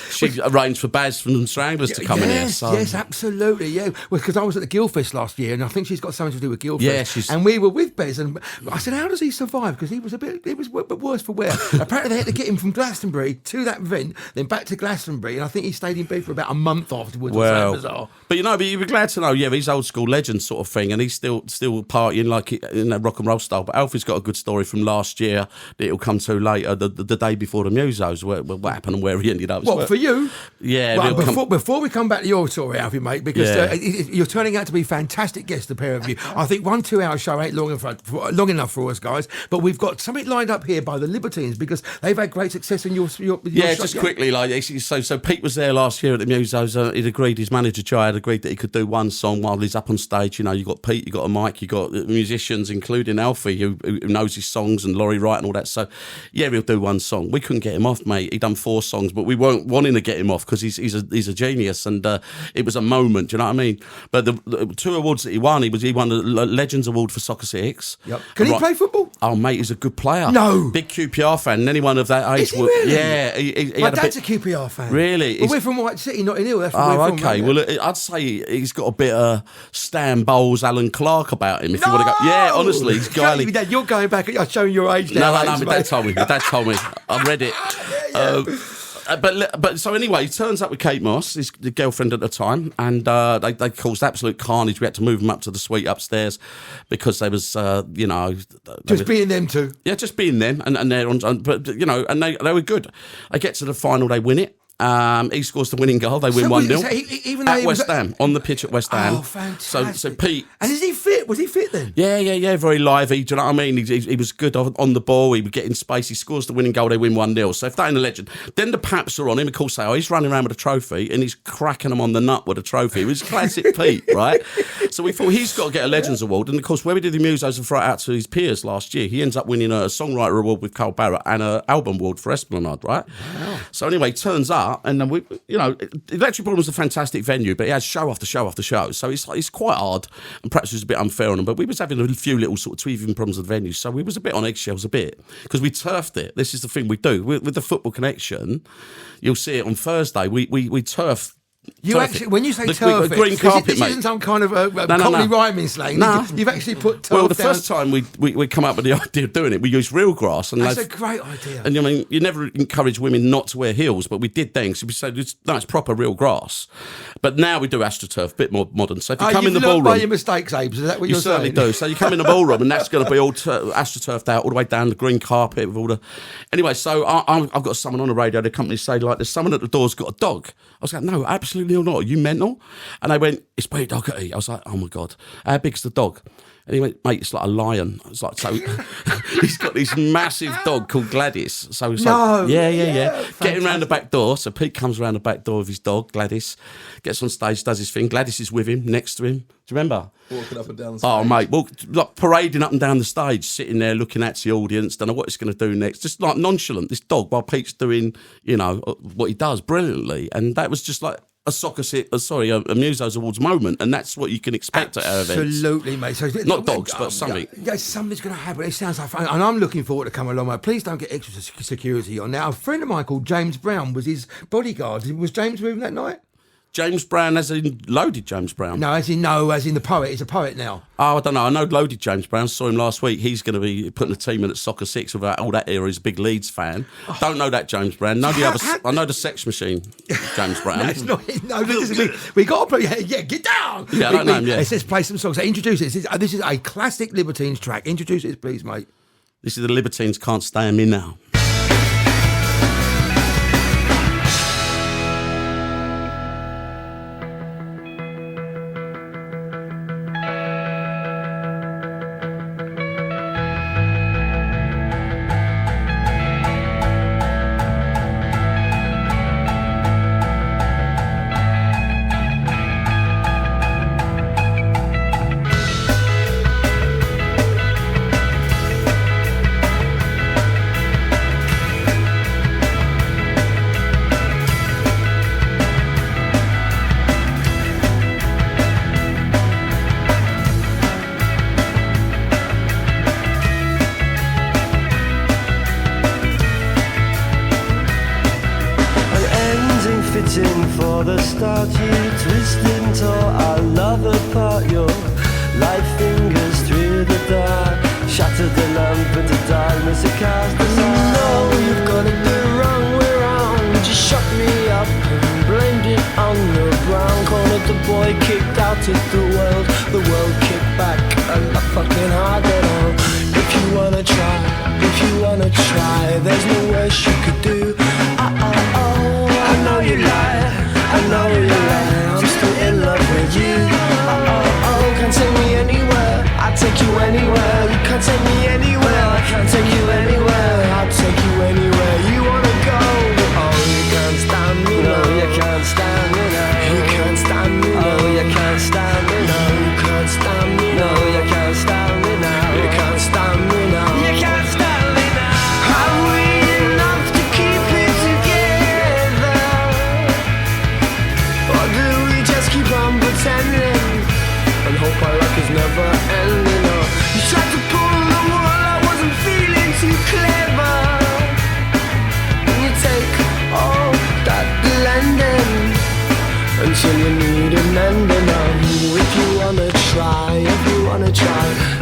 she arranged for Baz from Stranglers to come in here. So. Yes, absolutely. Yeah, because I was at the Guildfest last year, and I think she's got something to do with Guildfest. Yeah, and we were with Bez, and I said, "How does he survive?" Because he was worse for wear. Apparently, they had to get him from Glastonbury to that event, then back to Glastonbury, and I think he stayed in bed for about a month afterwards. Well, bizarre. But you'd be glad to know. Yeah, he's old school legend sort of thing, and he's still partying like in that rock and roll style. But Alfie's got a good story from last year that it'll come to later, the day before the Musos, what happened and where he ended up. What, for you? Yeah. Well, before we come back to your story, Alfie, mate, because you're turning out to be fantastic guests, the pair of you. I think 1 2-hour show ain't long enough for us, guys, but we've got something lined up here by the Libertines, because they've had great success in your show. Just quickly, so Pete was there last year at the Musos. He'd agreed, his manager Jai had agreed that he could do one song while he's up on stage. You got Pete, you got a mic, you got musicians, including Alfie, who knows his songs, and Laurie Wright and all that. So yeah, he'll do one song. We couldn't get him off, mate. He'd done 4 songs, but we weren't wanting to get him off because he's a genius, and it was a moment. Do you know what I mean? But the 2 awards that he won, he won the Legends Award for Soccer 6. Yep. Can he play football? Oh, mate, he's a good player. No, big QPR fan. And anyone of that age, is he really? Yeah. He My dad's a QPR fan. Really? Well, we're from White City, Notting Hill. That's where we're from. Okay. Well, I'd say he's got a bit of Stan Bowles, Alan Clark about him. If you want to go, yeah, honestly, he's guily. Dad, you're going back. You're showing your age now. No, my dad told me. My dad told me. I read it. But so anyway, he turns up with Kate Moss, his girlfriend at the time, and they caused absolute carnage. We had to move them up to the suite upstairs because they was, just being them two. Yeah, just being them, and they're on, but and they were good. They get to the final, they win it. He scores the winning goal. They win 1-0 even though at West Ham, on the pitch at West Ham. Oh, fantastic! So Pete, and is he fit? Was he fit then? Yeah. Very lively. Do you know what I mean? He was good on the ball. He would get in space. He scores the winning goal. They win 1-0. So if that ain't a legend, then the Paps are on him. Of course, he's running around with a trophy and he's cracking them on the nut with a trophy. It was classic Pete, right? So we thought he's got to get a Legends Award. And of course, where we did the Musos and throw it out to his peers last year, he ends up winning a Songwriter Award with Carl Barrett and an Album Award for Esplanade, right? Wow. So anyway, turns up, and then Electric Ballroom was a fantastic venue, but he has show after show after show. So it's quite hard, and perhaps it was a bit unfair on him. But we was having a few little sort of teething problems with the venue, so we was a bit on eggshells because we turfed it. This is the thing we do with the Football Connection. You'll see it on Thursday. We turf. You actually, when you say turf, green carpet, this mate. isn't some kind of Cockney rhyming slang. No. You've actually put turf Well, the down. first time we come up with the idea of doing it, we used real grass. And that's a great idea. And you never encourage women not to wear heels, but we did then. So we said, no, it's proper real grass. But now we do AstroTurf, a bit more modern. So if you come in the ballroom, by your mistakes, Abes, is that what you're saying? You certainly do. So you come in the ballroom, and that's going to be all AstroTurfed out all the way down the green carpet with all the. Anyway, so I've got someone on the radio. The company say there's someone at the door's got a dog. I was like, no, absolutely not. Are you mental? And they went, it's Pete Doherty. I was like, oh my God, how big's the dog? And he went, mate, it's like a lion. I was like, so he's got this massive dog called Gladys. So he's like, yeah. Getting round the back door. So Pete comes around the back door with his dog, Gladys, gets on stage, does his thing. Gladys is with him, next to him. Do you remember? Walking up and down the stage. Oh, mate, like parading up and down the stage, sitting there looking at the audience, don't know what he's going to do next. Just like nonchalant, this dog, while Pete's doing, you know, what he does brilliantly. And that was just like a Muso's Awards moment, and that's what you can expect at our events. Absolutely, mate. So, Not dogs, but something. Yeah, something's going to happen. It sounds like fun, and I'm looking forward to coming along, mate. Please don't get extra security on. Now, a friend of mine called James Brown was his bodyguard. Was James with him that night? James Brown, as in Loaded James Brown? No, as in the poet. He's a poet now. Oh, I don't know. I know Loaded James Brown. Saw him last week. He's going to be putting a team in at Soccer 6 with all that era. He's a big Leeds fan. Don't know that James Brown. Know the other. I know the Sex Machine James Brown. No, it's not. No, we got to play. Yeah, get down. Yeah, I don't know him, yeah. Let's just play some songs. So introduce it. This is a classic Libertines track. Introduce it, please, mate. This is the Libertines Can't Stand Me Now. For the start, you twist into our love apart. Your light fingers through the dark, shattered the lamp into darkness. It cast us all. No, you've got it the wrong way round. You shut me up and blamed it on the brown. Cornered the boy, kicked out of the world kicked back and I fucking hard at all. If you wanna try, there's no worse you could do. I know you lie. I know you lie, I'm still in love with you. Can't take me anywhere, I'll take you anywhere. You can't take me anywhere, I can't take you anywhere. I'll take you anywhere you wanna go. Oh, you can't stand me, no, you can't stand me now. You can't stand me, no, you can't stand me now. You can't stand me, no, you can't stand me now. You can't stand me now. You can't stand me now. Are we enough to keep it together? Or do we just keep on pretending and hope our luck is never ending? Or you tried to pull the wool, I wasn't feeling too clever. And you take all that blending until you need an ending. If you wanna try,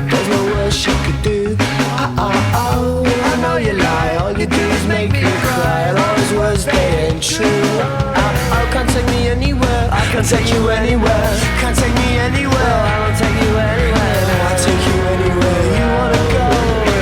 there's no worse you could do. I know you lie, all you do is make me cry. And all those words, they ain't true. Can't take me anywhere, I can't take you anywhere. Can't take me anywhere, I won't take you anywhere. I'll take you anywhere you wanna go.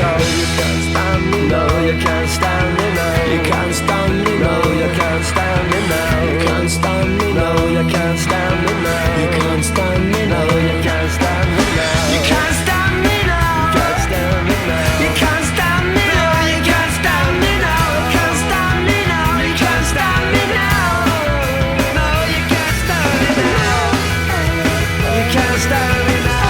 Oh, you can't stand me, no, you can't stand me now. You can't stand me, no, you can't stand me now. You can't stand me, no, you can't stand me now. You can't stand me, no, you can't stand me now. You can't stand me now. You can't stand me now. You can't stand me now. You can't stand me now. You can't stand me now. You can't stand me now. No, you can't stand me now. You can't stand me now.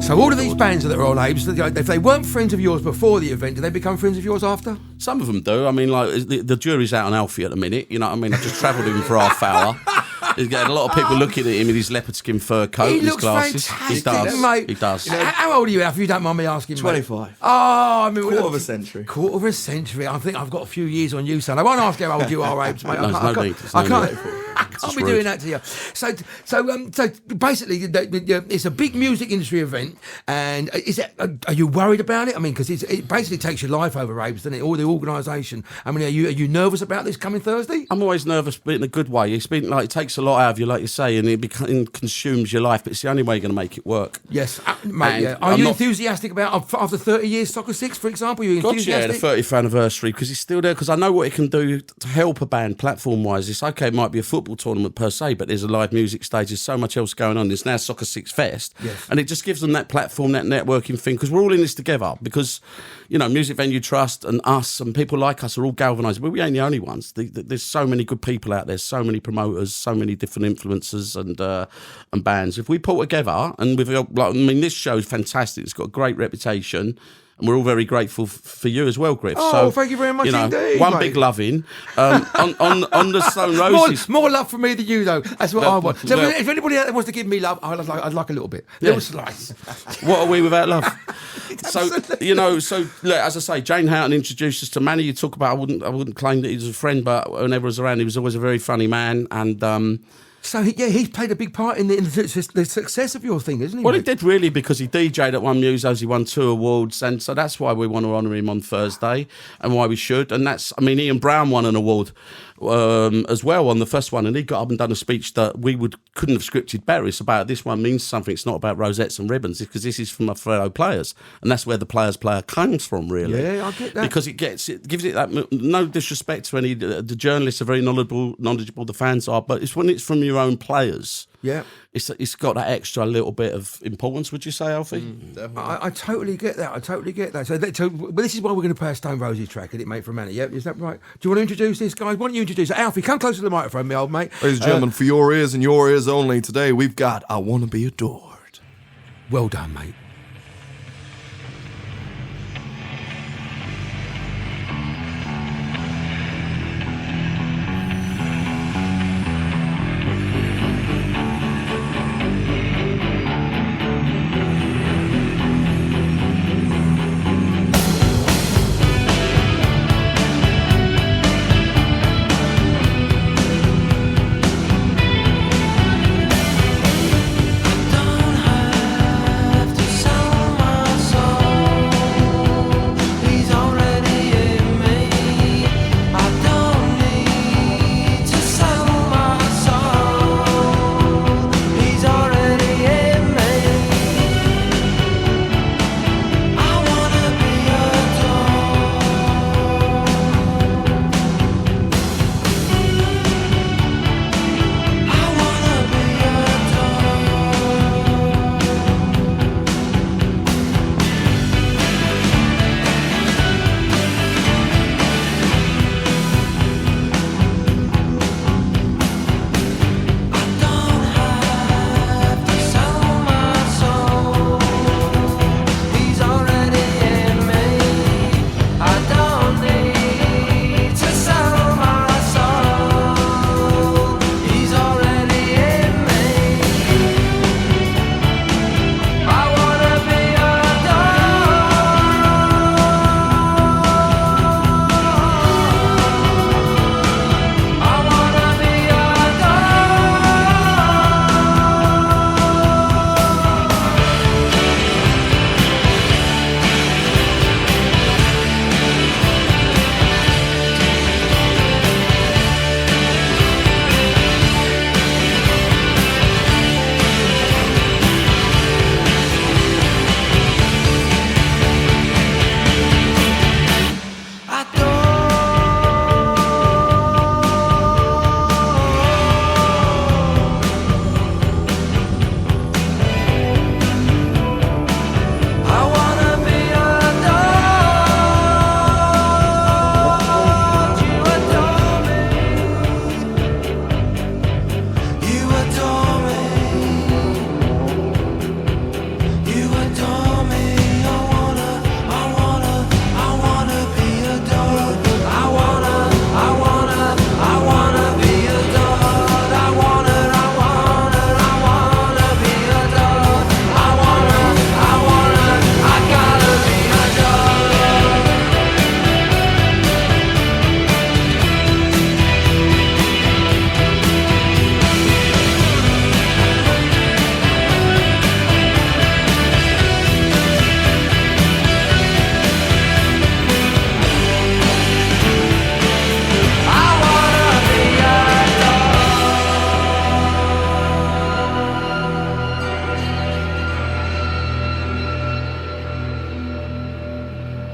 So all of these bands that are on Abes, if they weren't friends of yours before the event, do they become friends of yours after? Some of them do. I mean, like, the jury's out on Alfie at the minute. You know what I mean? I just travelled with him for half hour. He's getting a lot of people looking at him in his leopard skin fur coat He and his looks glasses. fantastic, He does, mate. he does. How old are you, Alf, if you don't mind me asking? 25. Mate? Oh, I mean... Quarter of a century. Quarter of a century. I think I've got a few years on you, son. I won't ask how old you are, Abes, mate. No, there's no need. I can't. Can't be doing that to you. So basically, it's a big music industry event, and are you worried about it? I mean, because it basically takes your life over, Abes, doesn't it? All the organisation. I mean, are you nervous about this coming Thursday? I'm always nervous, but in a good way. It's been like it takes a lot out of you, like you say, and it consumes your life. But it's the only way you're going to make it work. Yes, mate. Yeah. Are you enthusiastic about after 30 years Soccer 6, for example? Are you enthusiastic? Yeah, the 30th anniversary, because he's still there. Because I know what it can do to help a band platform-wise. It's okay, it might be a football tournament per se, but there's a live music stage. There's so much else going on. There's now Soccer 6 Fest, and it just gives them that platform, that networking thing. Because we're all in this together. Because Music Venue Trust and us and people like us are all galvanised. But we ain't the only ones. There's so many good people out there, so many promoters, so many different influencers and bands. If we pull together, and this show is fantastic. It's got a great reputation. And we're all very grateful for you as well, Griff. Oh, thank you very much indeed. One mate. Big loving. On the Stone Roses. More love from me than you, though. That's what I want. So if anybody out there wants to give me love, I'd like a little bit. A little slice. What are we without love? So look, as I say, Jane Houghton introduced us to Manny. You talk about, I wouldn't claim that he was a friend, but whenever I was around, he was always a very funny man. And so he's played a big part in the success of your thing, isn't he? Well, he did really, because he DJ'd at one Musos, he won 2 awards, and so that's why we want to honour him on Thursday, and why we should. And Ian Brown won an award as well on the first one, and he got up and done a speech that couldn't have scripted better. It's about, this one means something. It's not about rosettes and ribbons, because this is from my fellow players, and that's where the players' player comes from, really. Yeah, I get that. Because it gives it that, no disrespect to any, the journalists are very knowledgeable, the fans are, but it's when it's from your own players. Yeah, it's got that extra little bit of importance. Would you say, Alfie? Definitely. I totally get that. So this is why we're going to play a Stone Roses track, isn't it, mate, from Manny? Yeah, is that right? Do you want to introduce this, guys? Why don't you introduce it? Alfie, come closer to the microphone, my old mate. Ladies and gentlemen, for your ears and your ears only, today we've got I Wanna Be Adored. Well done, mate. Don't have to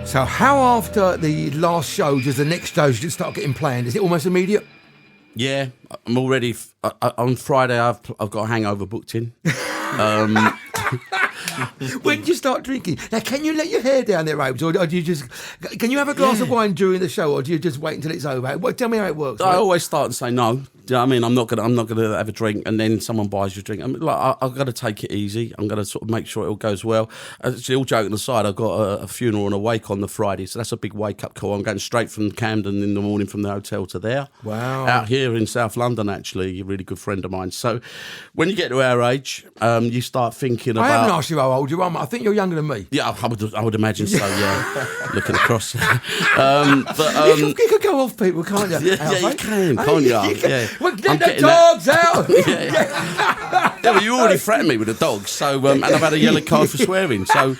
So how after the last show does the next show just start getting planned? Is it almost immediate? Yeah, I'm already on Friday. I've got a hangover booked in. When do you start drinking? Now, can you let your hair down there, Abes, or do you just... Can you have a glass of wine during the show, or do you just wait until it's over? Well, tell me how it works. I always start and say no. Do you know what I mean? I'm not gonna have a drink, and then someone buys you a drink. I've got to take it easy. I'm gonna sort of make sure it all goes well. Actually, all joking aside, I've got a funeral and a wake on the Friday, so that's a big wake up call. I'm going straight from Camden in the morning from the hotel to there. Wow. Out here in South London, actually, a really good friend of mine. So when you get to our age, you start thinking about... I haven't asked you how old you are. I think you're younger than me. Yeah, I would imagine so, yeah. Looking across. You can go off people, can't you? Yeah, you can, can't you? Yeah. Well, get the dogs out! Yeah, well, you already threatened me with the dogs, so and I've had a yellow card for swearing, so...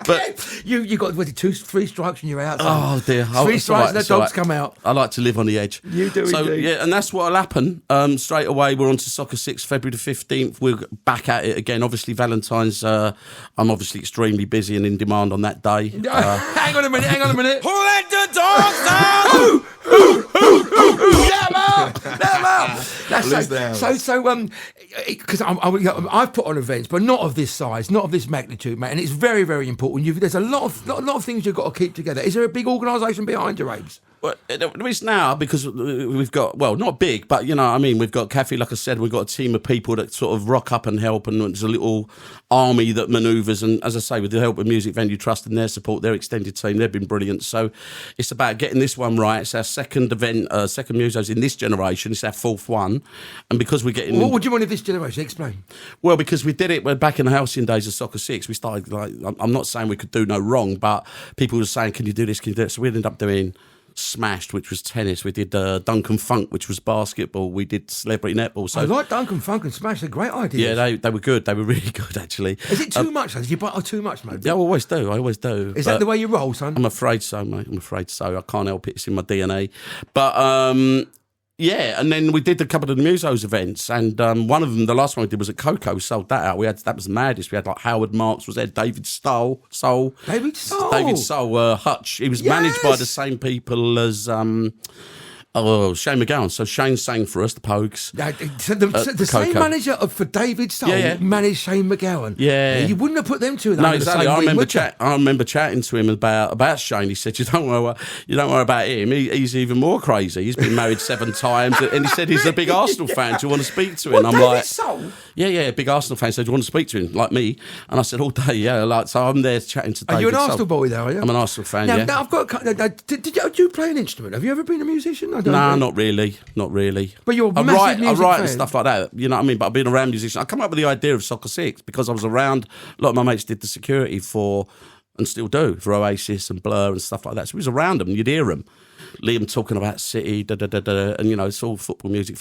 But you got 3 strikes and you're out. Oh dear, 3 strikes and the dogs come out. I like to live on the edge. You do, so indeed. yeah, and that's what'll happen. Straight away, we're on to Soccer 6, February the 15th. We're back at it again. Obviously, Valentine's. I'm obviously extremely busy and in demand on that day. Hang on a minute. Who let the dogs out? Let 'em out! Let 'em out! Lose the house. Because I've put on events, but not of this size, not of this magnitude, mate. And it's very, very important. There's a lot of things you've got to keep together. Is there a big organisation behind you, Abes? Well, there is now, because we've got, well, not big, but you know what I mean, we've got Kathy, like I said, we've got a team of people that sort of rock up and help, and it's a little army that manoeuvres, and as I say, with the help of Music Venue Trust and their support, their extended team, they've been brilliant. So it's about getting this one right. It's our second event, second Musos in this generation. It's our 4th one, and because we're getting... What would you want of this generation? Explain. Well, because we did it back in the halcyon days of Soccer 6, we started, like, I'm not saying we could do no wrong, but people were saying, can you do this, can you do it? So we ended up doing Smashed, which was tennis. We did Duncan Funk, which was basketball. We did Celebrity Netball. So I like Duncan Funk and Smash. They're great ideas. Yeah, they were good. They were really good, actually. Is it too much? Did you bite too much, mate? Yeah, I always do. Is that the way you roll, son? I'm afraid so, mate. I'm afraid so. I can't help it. It's in my DNA. But yeah, and then we did a couple of the Musos events, and one of them, the last one we did was at Coco. We sold that out. That was the maddest. We had like Howard Marks was there, David Soul, Hutch. He was managed by the same people as Shane McGowan. So Shane sang for us, the Pogues. So the same manager for David Soul managed Shane McGowan. Yeah. You wouldn't have put them two. No, exactly. I remember chatting to him about Shane. He said, "You don't worry about him. He's even more crazy. He's been married 7 times." And he said he's a big Arsenal fan. Do you want to speak to him? What, I'm David like, Soul? Yeah, big Arsenal fan. Said, "Do you want to speak to him?" Like me. And I said, "All day, yeah." Like, so I'm there chatting to David. Are you an Soul. Arsenal boy, though? Are you? I'm an Arsenal fan. Now I've got. Did you play an instrument? Have you ever been a musician? Nah, not really. But you're a I massive music write fan. and stuff like that. You know what I mean? But I've been around musicians. I come up with the idea of Soccer 6 because I was around. A lot of my mates did the security for, and still do, for Oasis and Blur and stuff like that. So we was around them. You'd hear them. Liam talking about City, and you know, it's all football music,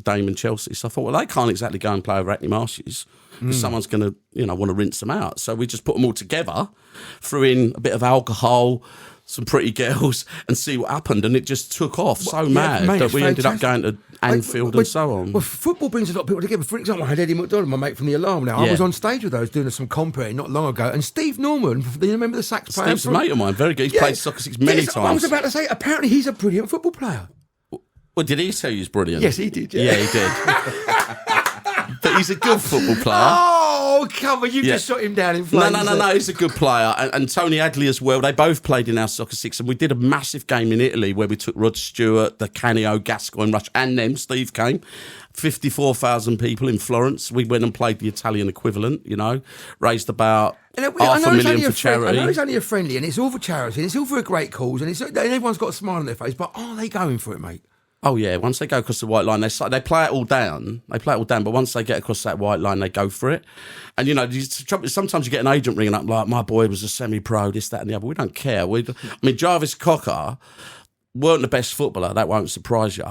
Dame and Chelsea. So I thought, well, they can't exactly go and play over Hackney Marshes because someone's going to, you know, want to rinse them out. So we just put them all together, threw in a bit of alcohol, some pretty girls, and see what happened. And it just took off mad that we ended up going to Anfield and so on. Well, football brings a lot of people together. For example, I had Eddie McDonald, my mate from The Alarm now. I was on stage with those doing some compere not long ago. And Steve Norman, do you remember the sax player? Steve's a mate of mine, very good. He's played Soccer 6 many times. I was about to say, apparently he's a brilliant football player. Well, did he tell you he's brilliant? Yes, he did. Yeah, he did. But he's a good football player. Oh, come on, you just shot him down in flames. No, he's a good player. And Tony Adley as well. They both played in our Soccer 6, and we did a massive game in Italy where we took Rod Stewart, the Canio, Gascoigne, Rush, and them. Steve came. 54,000 people in Florence. We went and played the Italian equivalent, you know, raised about $500,000 for charity. I know it's only a friendly, and it's all for charity, and it's all for a great cause, and everyone's got a smile on their face, but are they going for it, mate? Oh yeah, once they go across the white line, they play it all down. But once they get across that white line, they go for it. And you know, sometimes you get an agent ringing up like, "My boy was a semi-pro, this, that, and the other." We don't care. I mean, Jarvis Cocker, weren't the best footballer, that won't surprise you,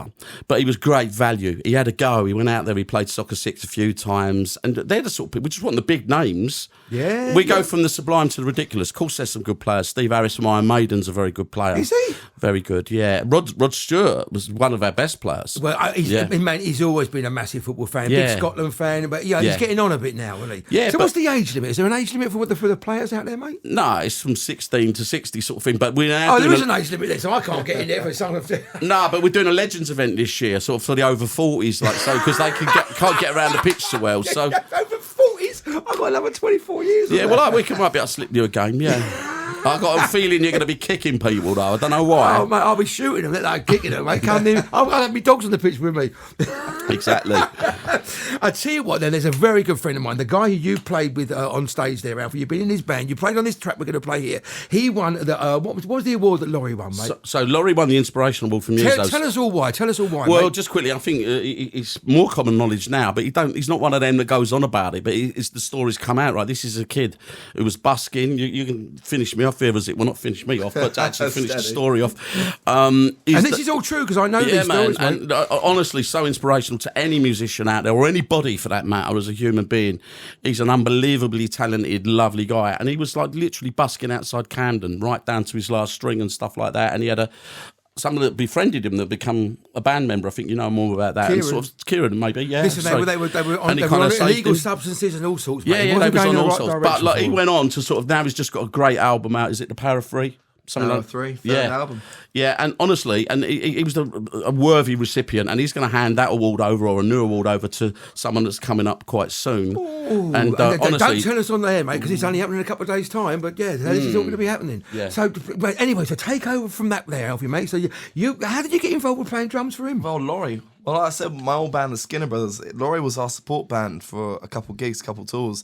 but he was great value. He had a go. He went out there, he played soccer six a few times, and they're the sort of people, we just want the big names. Yeah. We go from the sublime to the ridiculous. Of course, there's some good players. Steve Harris from Iron Maiden's a very good player. Is he? Very good, yeah. Rod Stewart was one of our best players. Well, he's always been a massive football fan, Yeah. big Scotland fan, but he's Yeah. getting on a bit now, isn't he? Yeah, So but- what's the age limit? Is there an age limit for the players out there, mate? No, it's from 16 to 60 sort of thing, but we're now Oh, there doing is an age limit there, so I can't get in there for some of them. No, but we're doing a Legends event this year, sort of for the over 40s, like so, because they can't get around the pitch so well. So Over 40s? I've got another 24 years. yeah, well, we might be able to slip you a game. Yeah, I got a feeling you're going to be kicking people though. I don't know why. Oh, mate, I'll be shooting them, like kicking them, mate. Come in. I'll have my dogs on the pitch with me. Exactly. I tell you what, then, there's a very good friend of mine, the guy who you played with on stage there, Alfie. You've been in his band. You played on this track we're going to play here. He won the what was the award that Laurie won, mate? So Laurie won the Inspirational Award from Musos. Tell us all why. Tell us all why. Well, mate. just quickly, I think it's more common knowledge now, but he's not one of them that goes on about it, but it's the stories come out, right? This is a kid who was busking. You can finish me off here, was it? Well, not finish me off, but to actually finish the story off. And this is all true because I know Yeah, these man, stories, mate. and honestly, so inspirational to any musician out there, or anybody for that matter, as a human being. He's an unbelievably talented, lovely guy, and he was like literally busking outside Camden, right down to his last string and stuff like that. And he had someone that befriended him that become a band member. I think you know more about that. Kieran. And sort of Kieran, maybe, yeah. Listen, So- they were on, and he they were kinda on saved illegal him. substances and all sorts, mate. Yeah, It yeah, wasn't they was going on in the all right sorts. But direction like, for he him. went on to sort of, now he's just got a great album out. Is it The Power of Three? Something Power like of Three, third album. Yeah, and honestly, and he was a worthy recipient, and he's going to hand that award over, or a new award over, to someone that's coming up quite soon. And Don't honestly, tell us on the air, mate, because it's only happening in a couple of days' time. But yeah, this is all going to be happening. Yeah. So, but anyway, so take over from that there, Alfie, mate. So how did you get involved with playing drums for him? Well, Laurie. Well, like I said, my old band, the Skinner Brothers, Laurie was our support band for a couple gigs, couple tours.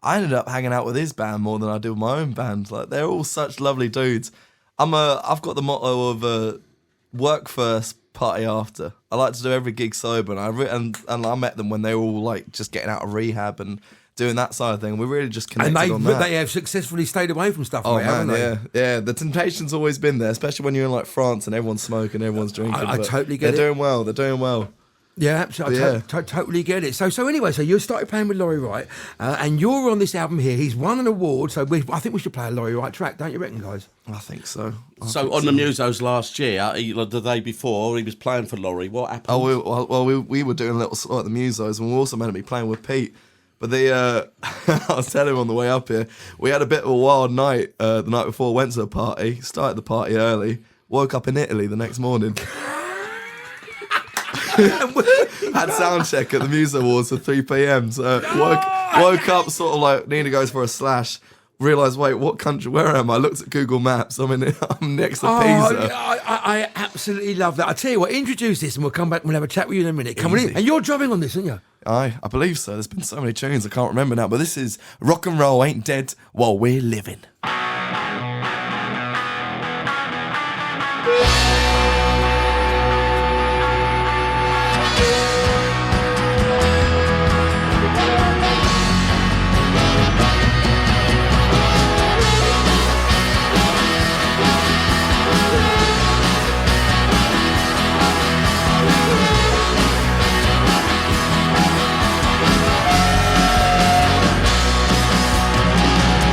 I ended up hanging out with his band more than I did with my own band. Like, they're all such lovely dudes. I've got the motto of work first, party after. I like to do every gig sober, and I met them when they were all like just getting out of rehab and doing that side of thing. We really just connected And on that. they have successfully stayed away from stuff, Oh mate, haven't man, they? yeah. The temptation's always been there, especially when you're in like France and everyone's smoking, everyone's drinking. I but totally get it. They're doing well. They're doing well. Yeah, absolutely. Yeah. Totally get it. So anyway, so you started playing with Laurie Wright, and you're on this album here. He's won an award, so I think we should play a Laurie Wright track, don't you reckon, guys? I think so. so on the Musos last year, the day before, he was playing for Laurie. What happened? Oh, we were doing a little slot at the Musos, and we were also meant to be playing with Pete. But I was telling him on the way up here, we had a bit of a wild night the night before. Went to a party, started the party early, woke up in Italy the next morning. Had sound check at the Muso Awards at 3 p.m. So woke up sort of like Nina goes for a slash. Realised, wait, what country? Where am I? Looked at Google Maps. I'm next to Pisa. I absolutely love that. I tell you what, introduce this, and we'll come back and we'll have a chat with you in a minute. Come on in, and you're drumming on this, aren't you? I believe so. There's been so many tunes I can't remember now. But this is Rock and Roll Ain't Dead While We're Living.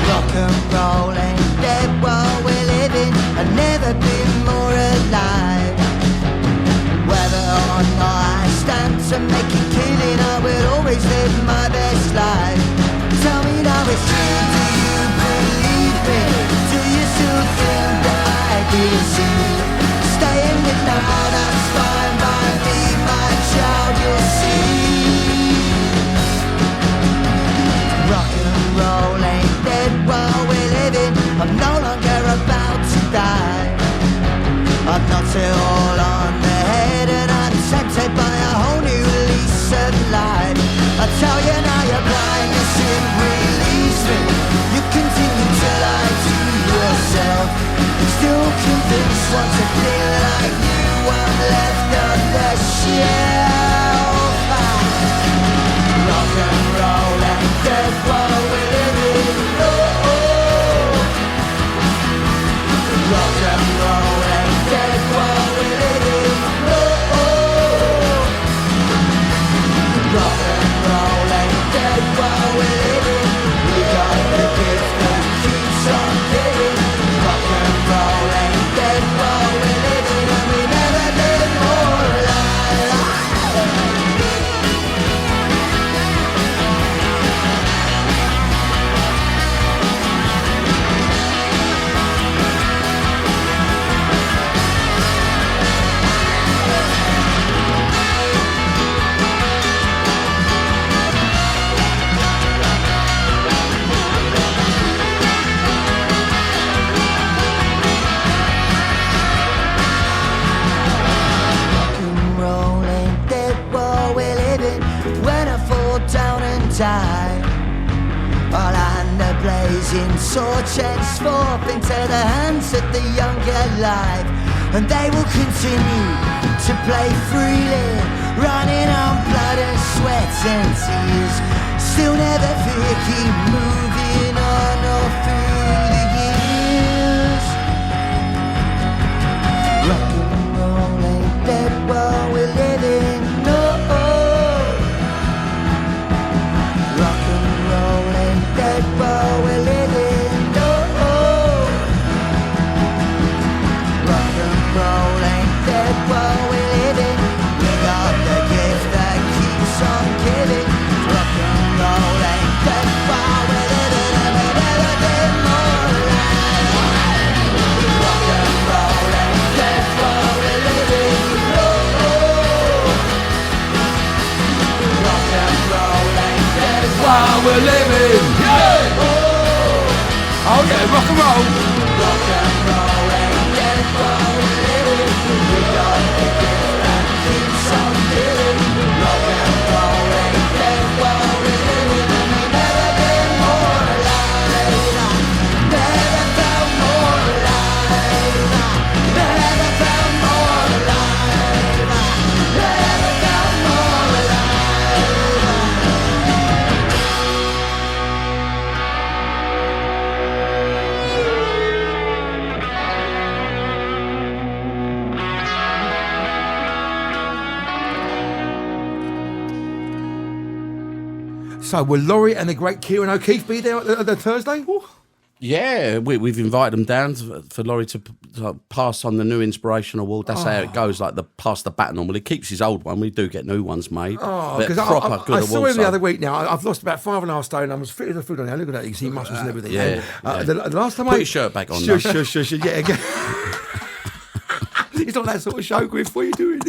Rock and roll ain't dead while we're living. I've never been more alive. Whether or not I stand to make a killing, I will always live my best life. Tell me now it's true, do you believe me? Do you still think that I can see? Staying with now, that's fine by me, my child, you'll see. Rock and roll ain't dead while we're living. blazing torch henceforth into the hands of the younger life, and they will continue to play freely, running on blood and sweat and tears. Still never fear, keep moving on all through the years. Rock and roll ain't dead while we're living, no. Rock and roll ain't dead while we're living, no. Rock and roll ain't dead while we're living. We got the gift that keeps on giving. Rock and roll ain't dead while we're living, and we've never been more alive. Rock and roll ain't dead while we're living, no. Rock and roll ain't dead While we're living, yeah! Oh yeah, rock and roll. Rock and roll ain't dead while we're living. We got the gift that keeps on giving. Rock and roll ain't dead while we're living, and we've never been more alive. Never felt more alive. Never felt more alive. Never felt more alive. So will Laurie and the great Kieran O'Keefe be there at the Thursday? Yeah, we've invited them down for Laurie to pass on the new Inspiration Award. That's how it goes, like pass the baton on. Well, he keeps his old one. We do get new ones made. Oh, They're because proper I good saw awards. him the other week now. I've lost about 5.5 stone. I'm as fit as a foot on now. Look at that. You can see muscles and everything. Yeah, yeah. The last time Put your shirt back on. though. Shush. Yeah, again. It's not that sort of show, Griff. What are you doing?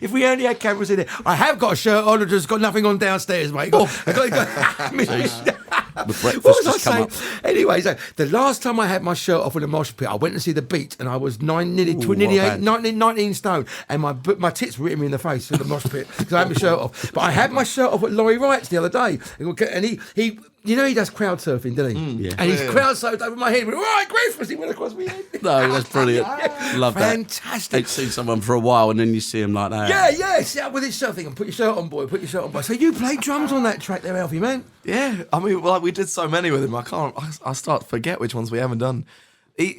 If we only had cameras in there. I have got a shirt on, I've just got nothing on downstairs, mate. The breakfast What was I just come saying? up. Anyway, so the last time I had my shirt off in a mosh pit, I went to see the Beat, and I was nearly what a band. 19 stone, and my tits were hitting me in the face in the mosh pit because I had my shirt off. But I had my shirt off at Laurie Wright's the other day, and he you know he does crowd surfing, doesn't he? Yeah. And he's crowd surfed over my head. Went, all right, Griff, as he went across my head. No, that's brilliant. Love that. Fantastic. Ain't seen someone for a while and then you see him like that. Yeah, sit up with his surfing and put your shirt on, boy. Put your shirt on, boy. So you played drums on that track there, Alfie, man? Yeah, I mean, like we did so many with him. I start to forget which ones we haven't done.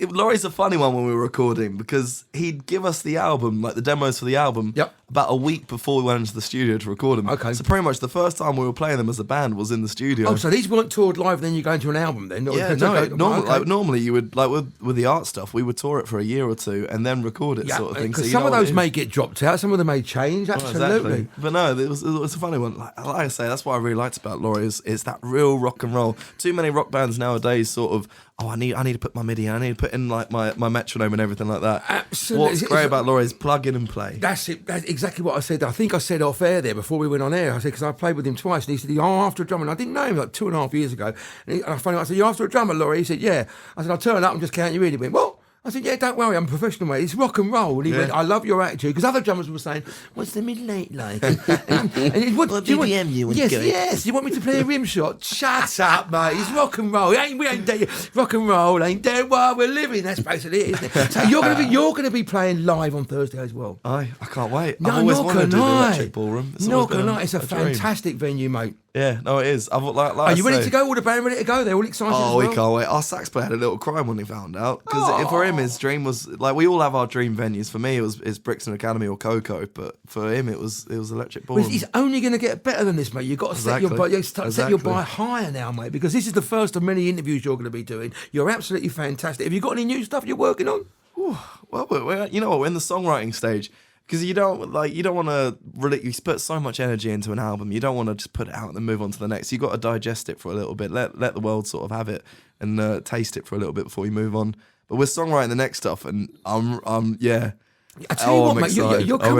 Laurie's a funny one when we were recording because he'd give us the album, like the demos for the album, about a week before we went into the studio to record them. Okay. So pretty much the first time we were playing them as a band was in the studio. Oh, so these weren't toured live, then you go into an album then? Yeah, normally you would, like with the art stuff, we would tour it for a year or two and then record it sort of thing. Because So some of those may may get dropped out, some of them may change, absolutely. Exactly. But no, it was a funny one. Like I say, that's what I really liked about Laurie is that real rock and roll. Too many rock bands nowadays sort of, I need to put my MIDI in, I need to put in like my metronome and everything like that. Absolutely. What's great about Laurie is plug in and play. That's it. That's exactly what I said. I think I said off air there before we went on air. I said, because I played with him twice, and he said, "Oh, after a drummer." And I didn't know him like 2.5 years ago. And I found out, I said, "You after a drummer, Laurie?" He said, "Yeah." I said, "I'll turn up and just count you in." He went, "What?" I said, "Yeah, don't worry, I'm a professional, mate. It's rock and roll." And he went, "I love your attitude." Because other drummers were saying, "What's the middle eight like?" And what BPM you want yes, going? yes. You want me to play a rim shot? Shut up, mate. It's rock and roll. We ain't dead. Rock and roll ain't dead while we're living. That's basically it, isn't it? So you're gonna be playing live on Thursday as well. I can't wait. No, I've always not wanted to do the gonna lie. Electric Ballroom. Not gonna lie, it's a dream. fantastic venue, mate. Yeah, no, it is. Are you ready to go? All the band ready to go? They're all excited. Oh, as well? we can't wait. Our sax player had a little cry when he found out. Because for him, his dream was, like, we all have our dream venues. For me, it's Brixton Academy or Coco, but for him, it was Electric Well, Ballroom. it's only going to get better than this, mate. You've got to set your Exactly. bar higher now, mate, because this is the first of many interviews you're going to be doing. You're absolutely fantastic. Have you got any new stuff you're working on? Well, you know what? We're in the songwriting stage. Because you don't want to really, you put so much energy into an album. You don't want to just put it out and then move on to the next. You got to digest it for a little bit. Let the world sort of have it and taste it for a little bit before you move on. But we're songwriting the next stuff, and I'm I tell you what, I'm mate,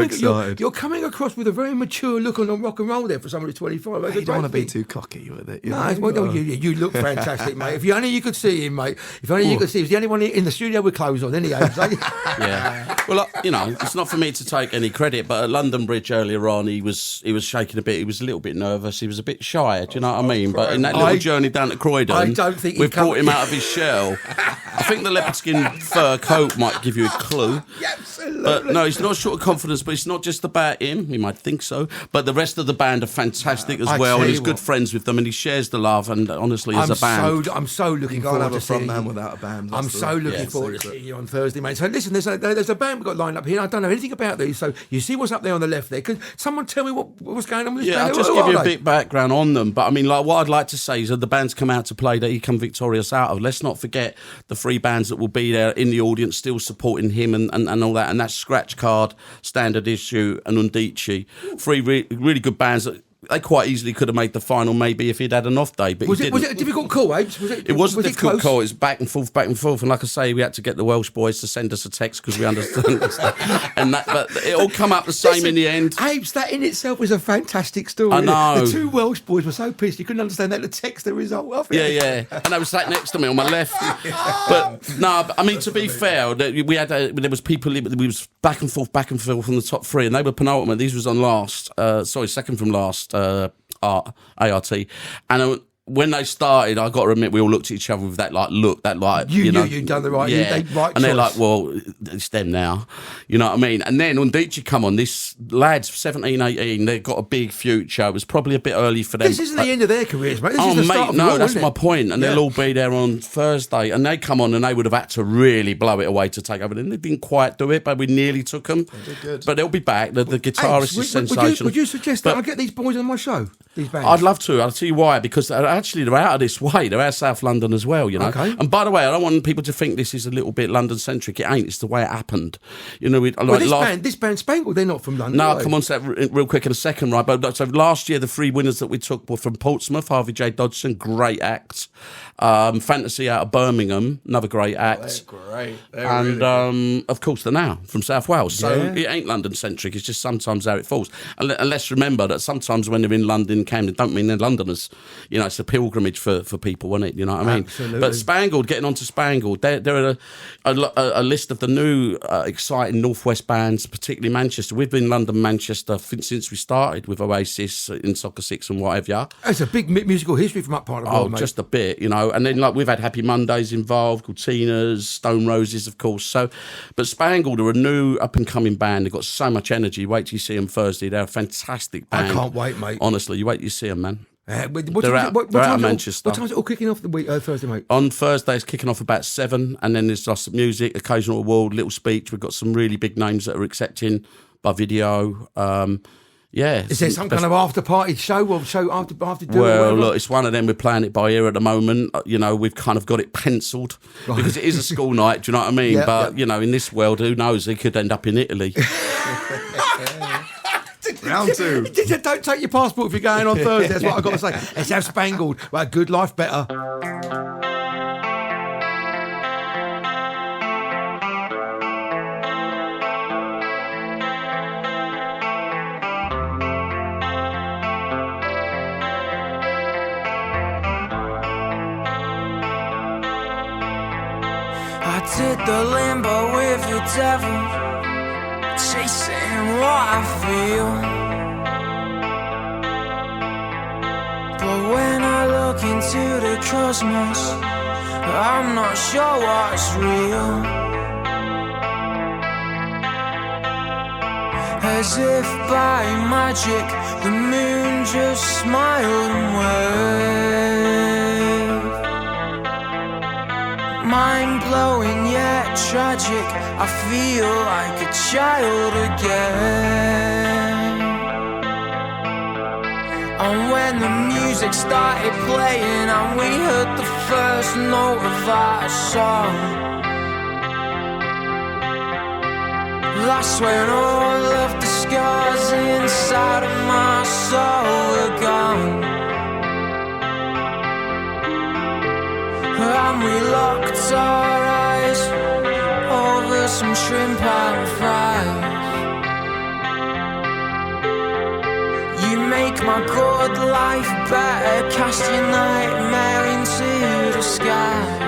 excited. you're coming across with a very mature look on rock and roll there for somebody 25. That's You don't want to be too. too cocky with it. No, you look fantastic, mate. If only you could see him, mate. If only you could see him. He's the only one in the studio with clothes on, any age. Yeah. Well, it's not for me to take any credit, but at London Bridge earlier on, he was shaking a bit. He was a little bit nervous. He was a bit shy. Do you know what I mean? But in that little journey down to Croydon, I don't think we've brought him out of his shell. I think the leopard skin fur coat might give you a clue. Absolutely. But no, he's not short of confidence. But it's not just about him. You might think so, but the rest of the band are fantastic as well, and he's good friends with them, and he shares the love. And honestly, as a band, I'm so looking You can't forward have to a front seeing man you. without a band. I'm so looking forward to seeing you on Thursday, mate. So listen, there's a band we've got lined up here. I don't know anything about these. So you see what's up there on the left there? Can someone tell me what's going on with this yeah, band? I'll just Who give are you a they? bit background on them. But I mean, like, what I'd like to say is that the bands come out to play that he come victorious out of. Let's not forget the three bands that will be there in the audience, still supporting him and all that. And that's Scratch Card, Standard Issue, and Undici. Three really good bands that they quite easily could have made the final, maybe if he'd had an off day. But Was he it didn't. a difficult call, Abes? It was a difficult close? call. It was back and forth. And like I say, we had to get the Welsh boys to send us a text because we understand this stuff. But it all come up the same in the end. Abes, that in itself is a fantastic story. I know. The two Welsh boys were so pissed you couldn't understand that. The text the result of it. Yeah. And they were sat next to me on my left. But no, I mean, to be fair, there was people, we was back and forth on the top three, and they were penultimate. These was on second from last. ART, and when they started, I got to admit, we all looked at each other with that look, you knew you'd done the right, right and they're choice. like, well, it's them now, you know what I mean? And then Undici come on, this lads 17, 18, they've got a big future. It was probably a bit early for them. This isn't the end of their careers, mate. This is the start of no, yours, that's isn't my it? point. And Yeah. they'll all be there on Thursday, and they come on, and they would have had to really blow it away to take over. And they didn't quite do it, but we nearly took them. They did good. But they'll be back. The guitarist is sensational. Would you suggest that I get these boys on my show? These bands. I'd love to. I'll tell you why. Because they're out of this way. They're out of South London as well, you know. Okay. And by the way, I don't want people to think this is a little bit London-centric. It ain't. It's the way it happened. You know, this band Spangled, they're not from London. No, are I'll they? come on to that real quick in a second, right? But so last year, the three winners that we took were from Portsmouth, Harvey J. Dodson, great act. Fantasy out of Birmingham, another great act. Great. And of course, the Now from South Wales. So it ain't London-centric. It's just sometimes how it falls. And let's remember that sometimes when they're in London, Camden, don't mean they're Londoners. You know, it's a pilgrimage for people, isn't it? You know what I mean? Absolutely. But Spangled, getting on to Spangled, they're a list of the new exciting Northwest bands, particularly Manchester. We've been London, Manchester since we started with Oasis in Soccer Six and whatever. It's a big musical history from that part of the world, mate. Just a bit, you know. And then we've had Happy Mondays involved, Cortinas, Stone Roses, of course. So, but Spangled are a new up and coming band. They've got so much energy. Wait till you see them Thursday. They're a fantastic band. I can't wait, mate. Honestly, you wait till you see them, man. They're out of Manchester. What time's it all kicking off the week, Thursday, mate? On Thursday, it's kicking off about 7, and then there's just music, occasional award, little speech. We've got some really big names that are accepting by video. Is there some kind of after party show or show after dinner? Well, look, it's one of them. We're playing it by ear at the moment. You know, we've kind of got it penciled because it is a school night. Do you know what I mean? Yeah, but you know, in this world, who knows? He could end up in Italy. Round two. Don't take your passport if you're going on Thursday. That's what I've got to say. Let's have Spangled. Right, good life better. I did the limbo with the devil, chasing what I feel. But when I look into the cosmos, I'm not sure what's real. As if by magic, the moon just smiled and waved. Mind-blowing yet tragic, I feel like a child again. And when the music started playing and we heard the first note of our song, that's when all of the scars inside of my soul were gone. And we locked our eyes over some shrimp and fries. You make my good life better, cast your nightmare into the sky.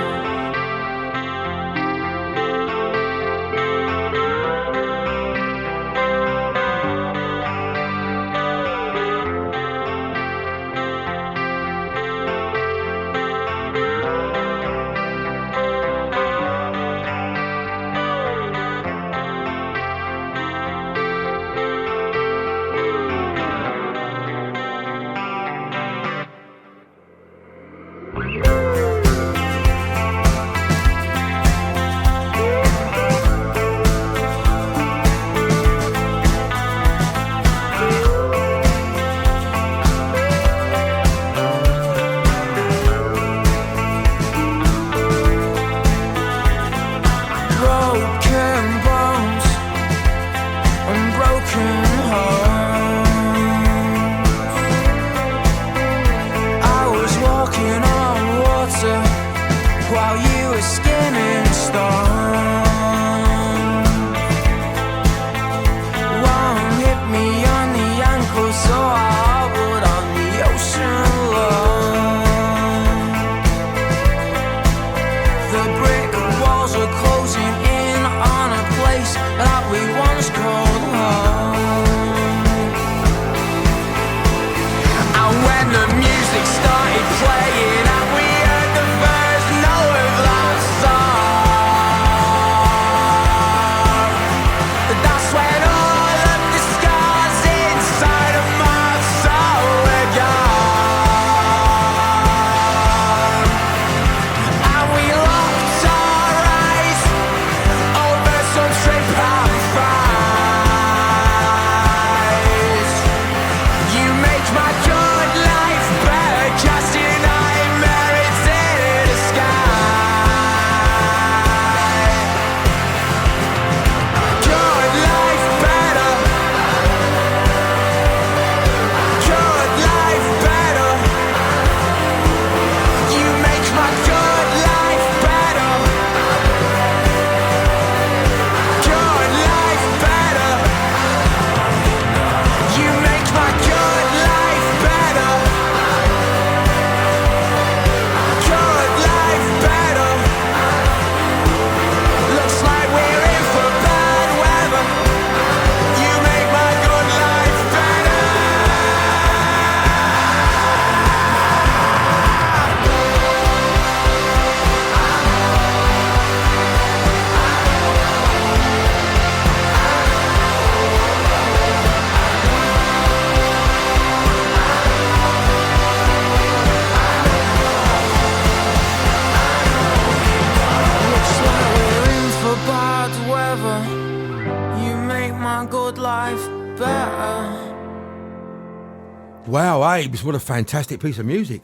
Wow, Abes, what a fantastic piece of music.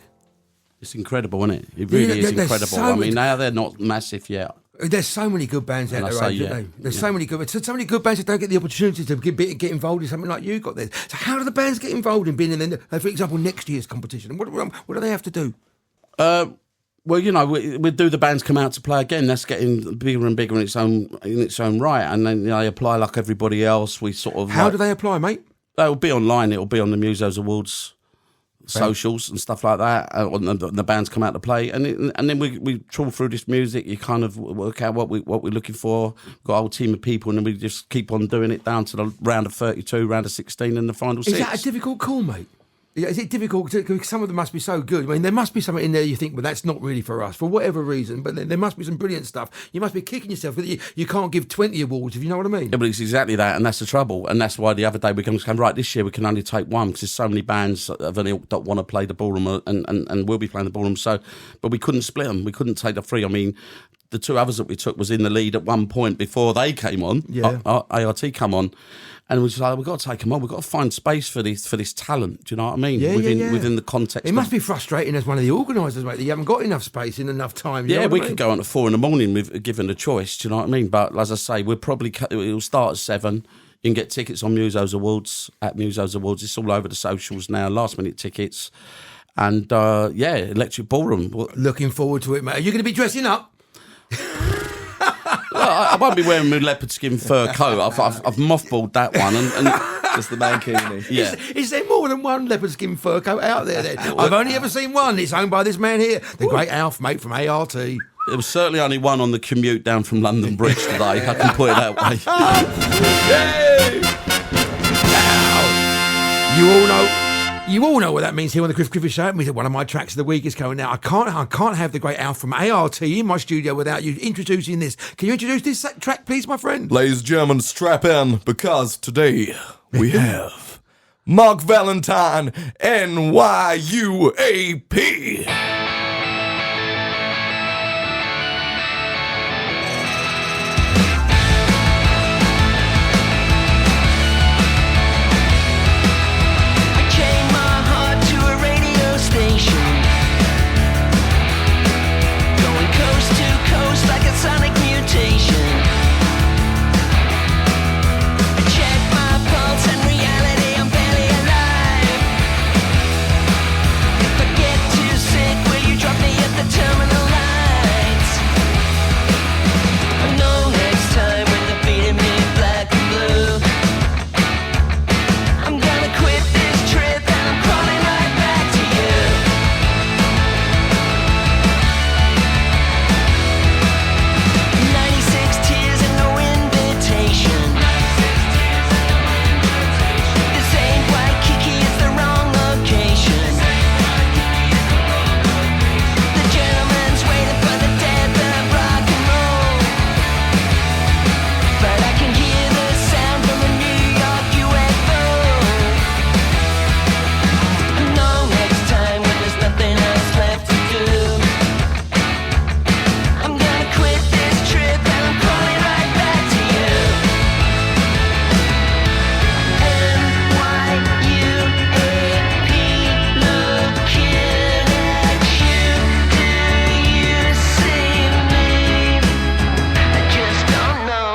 It's incredible, isn't it? It really is incredible. So I mean, now they're not massive yet. There's so many good bands out there, Yeah, aren't they? There's so many good bands that don't get the opportunity to get involved in something like you got there. So how do the bands get involved in being in, for example, next year's competition? What do they have to do? Well, you know, we do the bands come out to play again. That's getting bigger and bigger in its own right. And then they apply like everybody else. We sort of how do they apply, mate? It'll be online. It'll be on the Musos Awards socials and stuff like that. The bands come out to play, and then we trawl through this music. You kind of work out what we're looking for. Got a whole team of people, and then we just keep on doing it down to the round of 32, round of 16, and the final six. Is that a difficult call, mate? Is it difficult? Because some of them must be so good. I mean, there must be something in there you think, well, that's not really for us, for whatever reason. But there must be some brilliant stuff. You must be kicking yourself. You can't give 20 awards, if you know what I mean. Yeah, but it's exactly that, and that's the trouble. And that's why the other day we come, right, this year we can only take one, because there's so many bands of an ilk that want to play the ballroom and will be playing the ballroom. So, but we couldn't split them. We couldn't take the three. I mean, the two others that we took was in the lead at one point before they came on. Yeah. ART come on. And we was like, we've got to take them on. We've got to find space for this talent. Do you know what I mean? Within the context. It must be frustrating as one of the organisers, mate, that you haven't got enough space in enough time. Yeah, we could go on at 4 a.m. with given a choice. Do you know what I mean? But as I say, it'll start at 7. You can get tickets on Musos Awards at Musos Awards. It's all over the socials now. Last minute tickets, and Electric Ballroom. Looking forward to it, mate. Are you going to be dressing up? Well, I won't be wearing my leopard skin fur coat. I've mothballed that one. And Just the mankini. yeah. Is there more than one leopard skin fur coat out there then? I've only ever seen one. It's owned by this man here, the great Alf, mate, from ART. There was certainly only one on the commute down from London Bridge today. I can put it that way. Yay! Now, you all know what that means here on the Griff Griffith Show. It means that one of my tracks of the week is coming out. I can't have the great Alf from ART in my studio without you introducing this. Can you introduce this track, please, my friend? Ladies and gentlemen, strap in, because today we have Mark Valentine, NYUAP. I chained my heart to a radio station, going coast to coast like a sonic mutation. I check my pulse and reality, I'm barely alive. If I get too sick, will you drop me at the terminal lights? I know next time when they're beating me black and blue, I'm gonna quit this trip and I'm crawling right back to you. 96 tears and no invitation. This ain't Waikiki, it's the wrong location. The gentleman's waiting for the death of rock and roll, but I can hear the sound from a New York UFO. I know next time when there's nothing else left to do, I'm gonna quit this trip and I'm crawling right back to you. NYUAP, looking at you. Do you see me? I just don't know.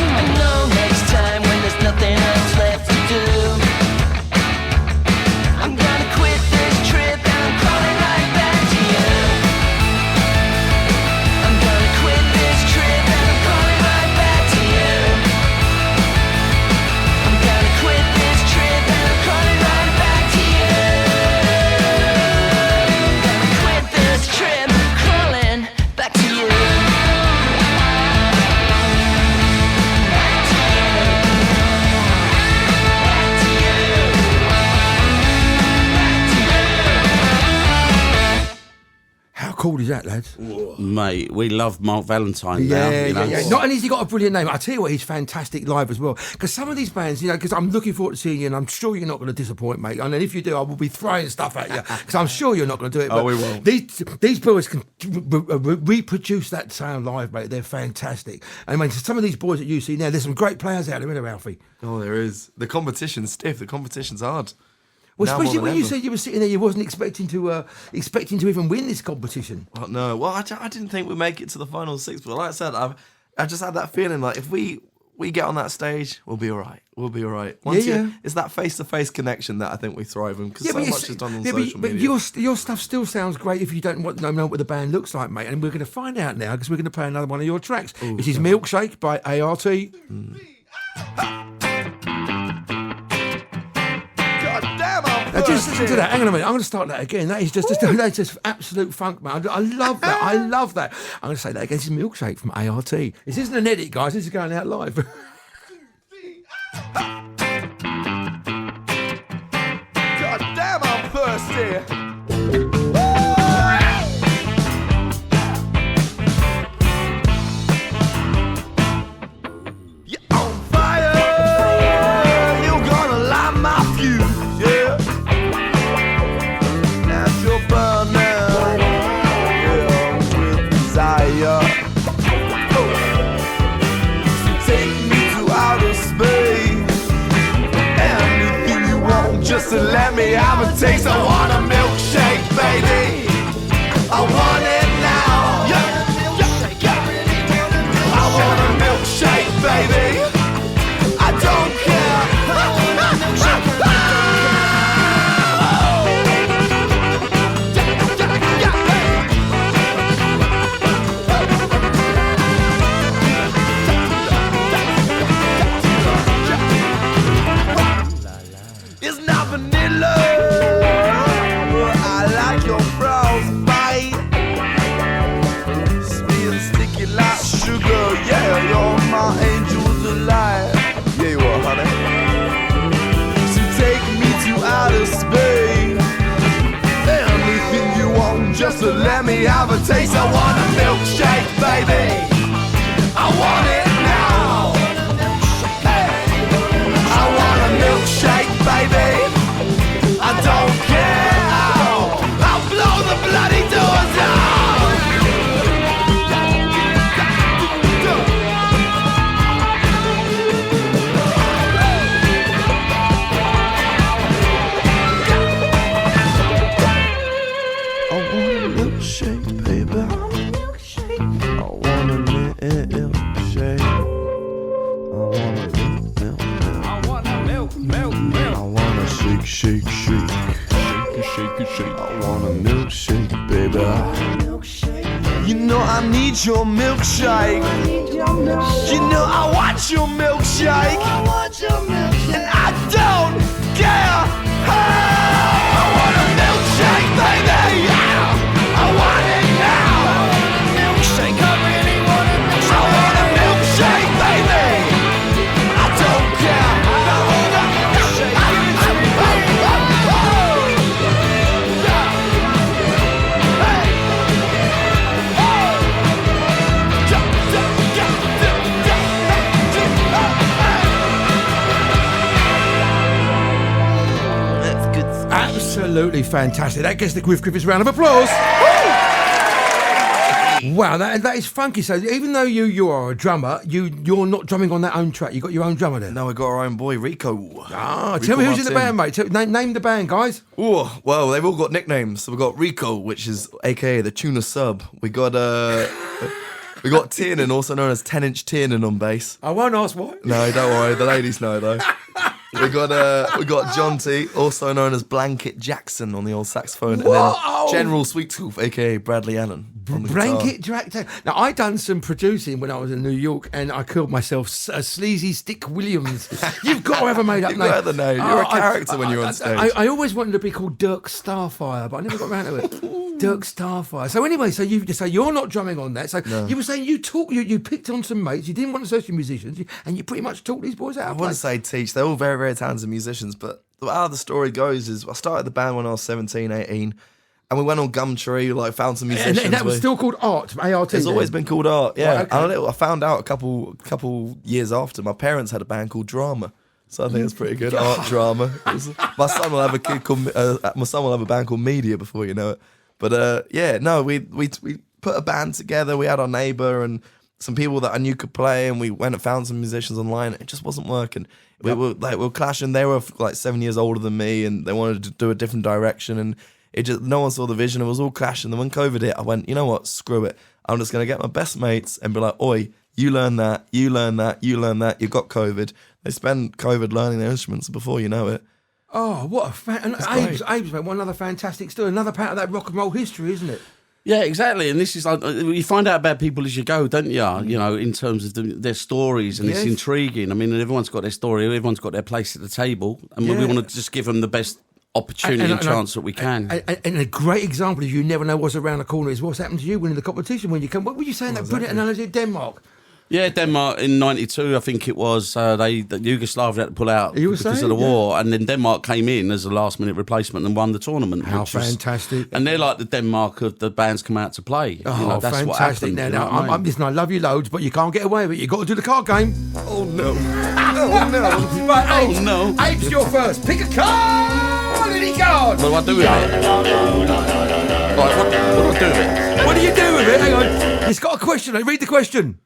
I know next time when there's nothing else left to do, I'm gonna quit this trip and I'm crawling right back to you. I'm gonna quit this trip and I'm crawling right back to you. I'm gonna quit this trip and I'm crawling right back to you. I'm gonna quit this trip, crawling back to you. How cool is that, lads? Mate, we love Mark Valentine now. You know? Not only has he got a brilliant name, I tell you what, he's fantastic live as well. Because some of these bands, because I'm looking forward to seeing you, and I'm sure you're not going to disappoint, mate. And then if you do, I will be throwing stuff at you, because I'm sure you're not going to do it. Oh, we won't. These boys can reproduce that sound live, mate. They're fantastic. I mean, some of these boys that you see now, there's some great players out there, isn't there, Alfie? Oh, there is. The competition's stiff. The competition's hard. Well, Now especially more when than you ever. said you were sitting there, you wasn't expecting to even win this competition. Oh, no. Well, I didn't think we'd make it to the final six, but like I said, I just had that feeling like if we get on that stage, we'll be all right. We'll be all right. Yeah. It's that face-to-face connection that I think we thrive in, because so much is done on but social media. your stuff still sounds great if you don't know what the band looks like, mate. And we're going to find out now, because we're going to play another one of your tracks. This is Milkshake by ART. God damn, I'm Now just listen thirsty. to that. Hang on a minute. I'm going to start that again. That is that's just absolute funk, man. I love that. I love that. I'm going to say that again. This is Milkshake from ART. This isn't an edit, guys. This is going out live. God damn, I'm thirsty. You're on fire. You're gonna light my fuse, yeah. Natural burn now, yeah, with desire. So take me to let me have a taste. I want a milkshake, baby. I want it now. I want a milkshake, baby. I don't care. It's not vanilla. I like your frozen bite. Sweet and sticky like sugar. Yeah, you're my angel delight. Yeah, you are, honey. So take me to outer space. Anything you want, just to let me have a taste. I want a milkshake, baby. I want it now. I want a milkshake, baby. I don't care how. I'll blow the bloody doors down. I want a milkshake, baby. I want a milkshake. I want a milk. I want a shake, shake, shake. I want a milkshake, baby. You know I need your milkshake. You know I want your milkshake. And I don't care. Hey, I want a milkshake, baby. Yeah. I want it now. Milkshake, I really want a milkshake. I want a milkshake, baby. I don't care. I want a milkshake. Absolutely fantastic. That gets the Griffiths round of applause. Wow, that is funky. So even though you are a drummer, you're not drumming on that own track. You got your own drummer there. No, we got our own boy Rico. Ah, tell me who's in the band, mate. Name the band, guys. Oh, well, they've all got nicknames. So we got Rico, which is AKA the Tuna Sub. We got we got Tiernan, also known as 10-inch Tiernan on bass. I won't ask why. No, don't worry, the ladies know though. We got John T, also known as Blanket Jackson on the old saxophone, and then General Sweetstooth, aka Bradley Allen. on the Blanket director. Now, I done some producing when I was in New York, and I called myself Sleazy Stick Williams. You've got to have a made-up name. You've got the name. You're a character when you're on stage. I always wanted to be called Dirk Starfire, but I never got around to it. Dirk Starfire. So anyway, so you're not drumming on that. So you were saying you picked on some mates. You didn't want to search your musicians, and you pretty much taught these boys out. I wouldn't say teach. They're all very, very talented musicians, but how the story goes is I started the band when I was 17, 18. And we went on Gumtree, found some musicians. And that was still called Art, ART. It's always been called Art, yeah. Right, okay. And I found out a couple years after, my parents had a band called Drama. So I think it's pretty good, Art Drama. My son will have a kid called, my son will have a band called Media before you know it. But we put a band together. We had our neighbour and some people that I knew could play, and we went and found some musicians online. It just wasn't working. We were clashing. They were 7 years older than me, and they wanted to do a different direction, and no one saw the vision. It was all clashing. And when COVID hit, I went, you know what? Screw it. I'm just going to get my best mates and be like, oi, you learn that, you learn that, you learn that. You got COVID. They spend COVID learning their instruments before you know it. Oh, what a Abes, mate, one other fantastic story. Another part of that rock and roll history, isn't it? Yeah, exactly. And this is you find out about people as you go, don't you? You know, in terms of their stories, and it's intriguing. I mean, everyone's got their story, everyone's got their place at the table, and we want to just give them the best opportunity and chance that we can. And a great example of you never know what's around the corner is what's happened to you winning the competition when you come. What were you saying? That brilliant analogy of Denmark. Yeah, Denmark in '92, I think it was. Yugoslavia had to pull out because of the war, and then Denmark came in as a last-minute replacement and won the tournament. How fantastic! And they're like the Denmark of the bands come out to play. Oh, that's fantastic! What happened, listen, I love you loads, but you can't get away with it. You got to do the card game. Oh no! Oh no! Right, Abes, Abes, you're first. Pick a card. Any card. What do I do with it? Right, what do I do with it? What do you do with it? Hang on. It's got a question. Read the question.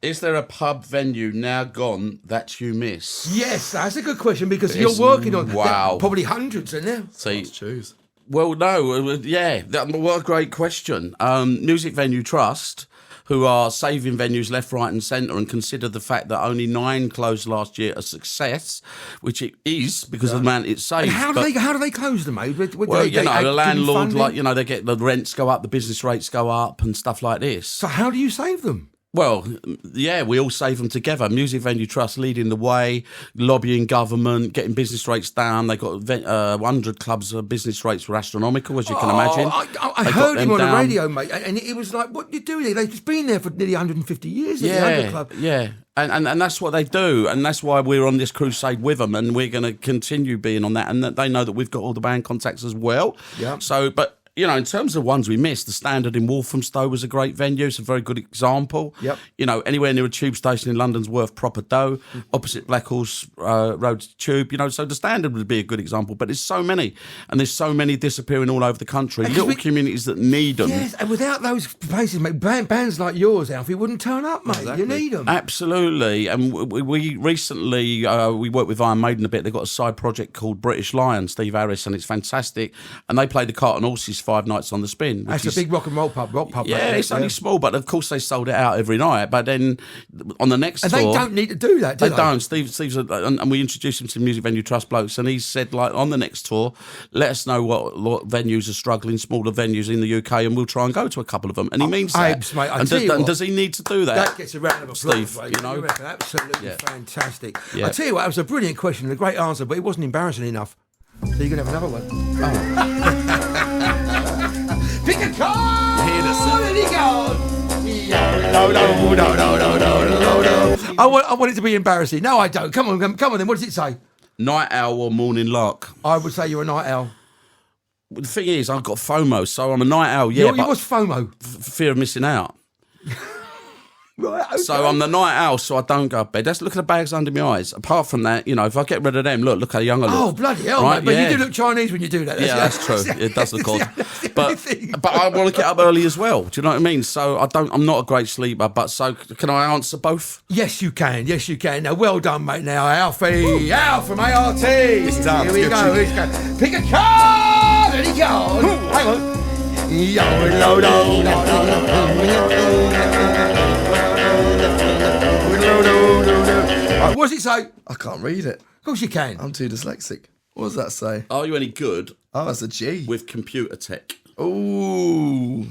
Is there a pub venue now gone that you miss? Yes, that's a good question because you're working on probably hundreds, isn't there? See, Choose. well, no, yeah, what a great question. Music Venue Trust, who are saving venues left, right, and centre, and consider the fact that only 9 closed last year a success, which it is because of the amount it saved. And how do they close them, mate? Well, you know, the landlord, like, you know, they get the rents go up, the business rates go up, and stuff like this. So how do you save them? Well, yeah, we all save them together. Music Venue Trust leading the way, lobbying government, getting business rates down. They got 100 clubs. Business rates were astronomical, as you can imagine. I heard him on the radio, mate, and it was like, what you doing? They've just been there for nearly 150 years. Yeah, club. yeah. And that's what they do, and that's why we're on this crusade with them, and we're going to continue being on that, and that they know that we've got all the band contacts as well. Yeah. So, but you know, in terms of ones we missed, the Standard in Walthamstow was a great venue. It's a very good example. Yep. You know, anywhere near a tube station in London's worth proper dough. Opposite Blackhall's Road Tube, you know, so the Standard would be a good example. But there's so many, and there's so many disappearing all over the country. Little communities that need them. Yes, and without those places, mate, bands like yours, Alfie, wouldn't turn up, mate. Exactly. You need them. Absolutely. And we recently, we worked with Iron Maiden a bit. They've got a side project called British Lion, Steve Harris, and it's fantastic. And they play the Cart and Horses 5 nights on the Spin. That's a big rock pub. Yeah, mate. it's only small, but of course they sold it out every night. But then on the next And tour... they don't need to do that, do they? They don't. Steve's and we introduced him to Music Venue Trust blokes, and he said, like, on the next tour, let us know what venues are struggling, smaller venues in the UK, and we'll try and go to a couple of them. And he means that. Abes, mate, I and tell you what, does he need to do that? That gets a round of applause, Steve, mate. you know? reckon? Absolutely Yeah. fantastic. Yeah. I tell you what, that was a brilliant question and a great answer, but it wasn't embarrassing enough. So you're going to have another one. Pick a card! Here he goes! I want it to be embarrassing. No, I don't. Come on then. What does it say? Night owl or morning lark? I would say you're a night owl. The thing is, I've got FOMO, so I'm a night owl, yeah, but what's FOMO? fear of missing out. Right, okay. So I'm the night owl, so I don't go to bed. Look at the bags under my eyes. Apart from that, you know, if I get rid of them, look how young I look. Oh, bloody hell, Right? mate. But Yeah. you do look Chinese when you do that. Yeah, that's true. It does look odd. That's the only thing. But I want to get up early as well. Do you know what I mean? So I'm not a great sleeper, but so can I answer both? Yes, you can. Now, well done, mate. Now, Alfie. Al from ART. It's done. Here we It's go. good. Here we go. Pick a card. There he goes. Hang on. Right, what does it say? I can't read it. Of course you can. I'm too dyslexic. What does that say? Are you any good Oh, it's a G. with computer tech? Ooh.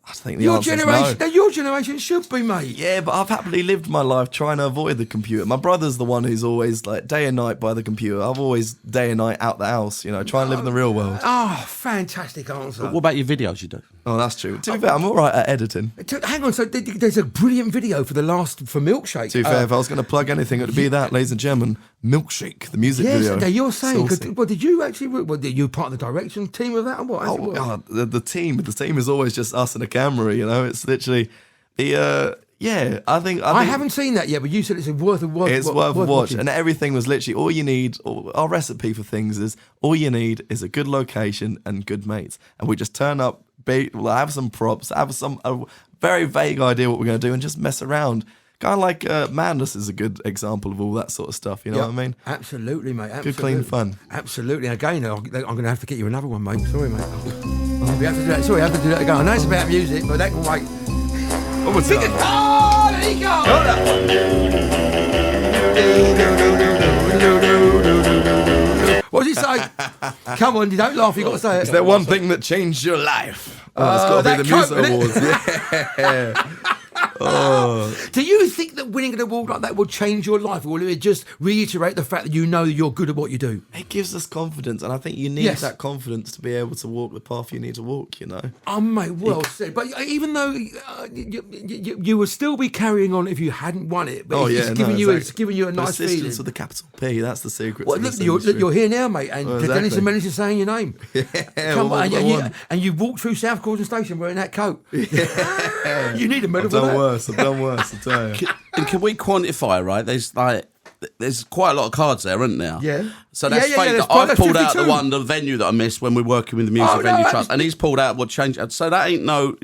I think the Your answer is generation, no. now your generation should be, mate. Yeah, but I've happily lived my life trying to avoid the computer. My brother's the one who's always like day and night by the computer. I've always day and night out the house, you know, trying to live in the real world. Oh, fantastic answer. What about your videos you do? Oh, that's true. To be fair, I'm all right at editing. Hang on, so there's a brilliant video for Milkshake. To be fair, if I was going to plug anything, it would be that, ladies and gentlemen, Milkshake, the music Yes, video. now you're saying, Saucy. well, did you actually, did you part of the direction team of that or what? Oh God, the team is always just us and a camera. You know, it's literally the yeah. I think I haven't seen that yet, but you said it's worth a watch. It's worth a watch, watching. and everything was literally all you need. Our recipe for things is all you need is a good location and good mates, and we just turn up, have some props, have a very vague idea what we're going to do, and just mess around. Kind of like Madness is a good example of all that sort of stuff. You know what I mean? Absolutely, mate. Absolutely. Good, clean fun. Absolutely. Again, I'm going to have to get you another one, mate. Sorry, mate. We have to do that. Sorry, I have to do that again. I know it's about music, but that can wait. What was that? Oh, there you go. What does it say? Come on, you don't laugh. You got to say it. Is there one thing that changed your life? Oh, it's got to be the Coke, Musa isn't it? Awards. Yeah. Oh. Do you think that winning an award like that will change your life, or will it just reiterate the fact that you know that you're good at what you do? It gives us confidence, and I think you need Yes. that confidence to be able to walk the path you need to walk, you know? Oh, mate, well said. But even though you would still be carrying on if you hadn't won it, but it's giving you a nice feeling. Persistence with the capital P, that's the secret. Well, to look, this industry. you're here now, mate, and Well, Dennis exactly. and Menace is saying your name. Yeah, Come on, well, won. and you walked through South Croydon Station wearing that coat. You need a medal I've for done that. worse, I tell you. And can we quantify, right? There's like there's quite a lot of cards there, isn't there? Yeah. So that's Yeah, fake. there's I've that's pulled out 52. the venue that I missed when we're working with the Music Oh, no, Venue that's- Trust, and he's pulled out what changed. So that's no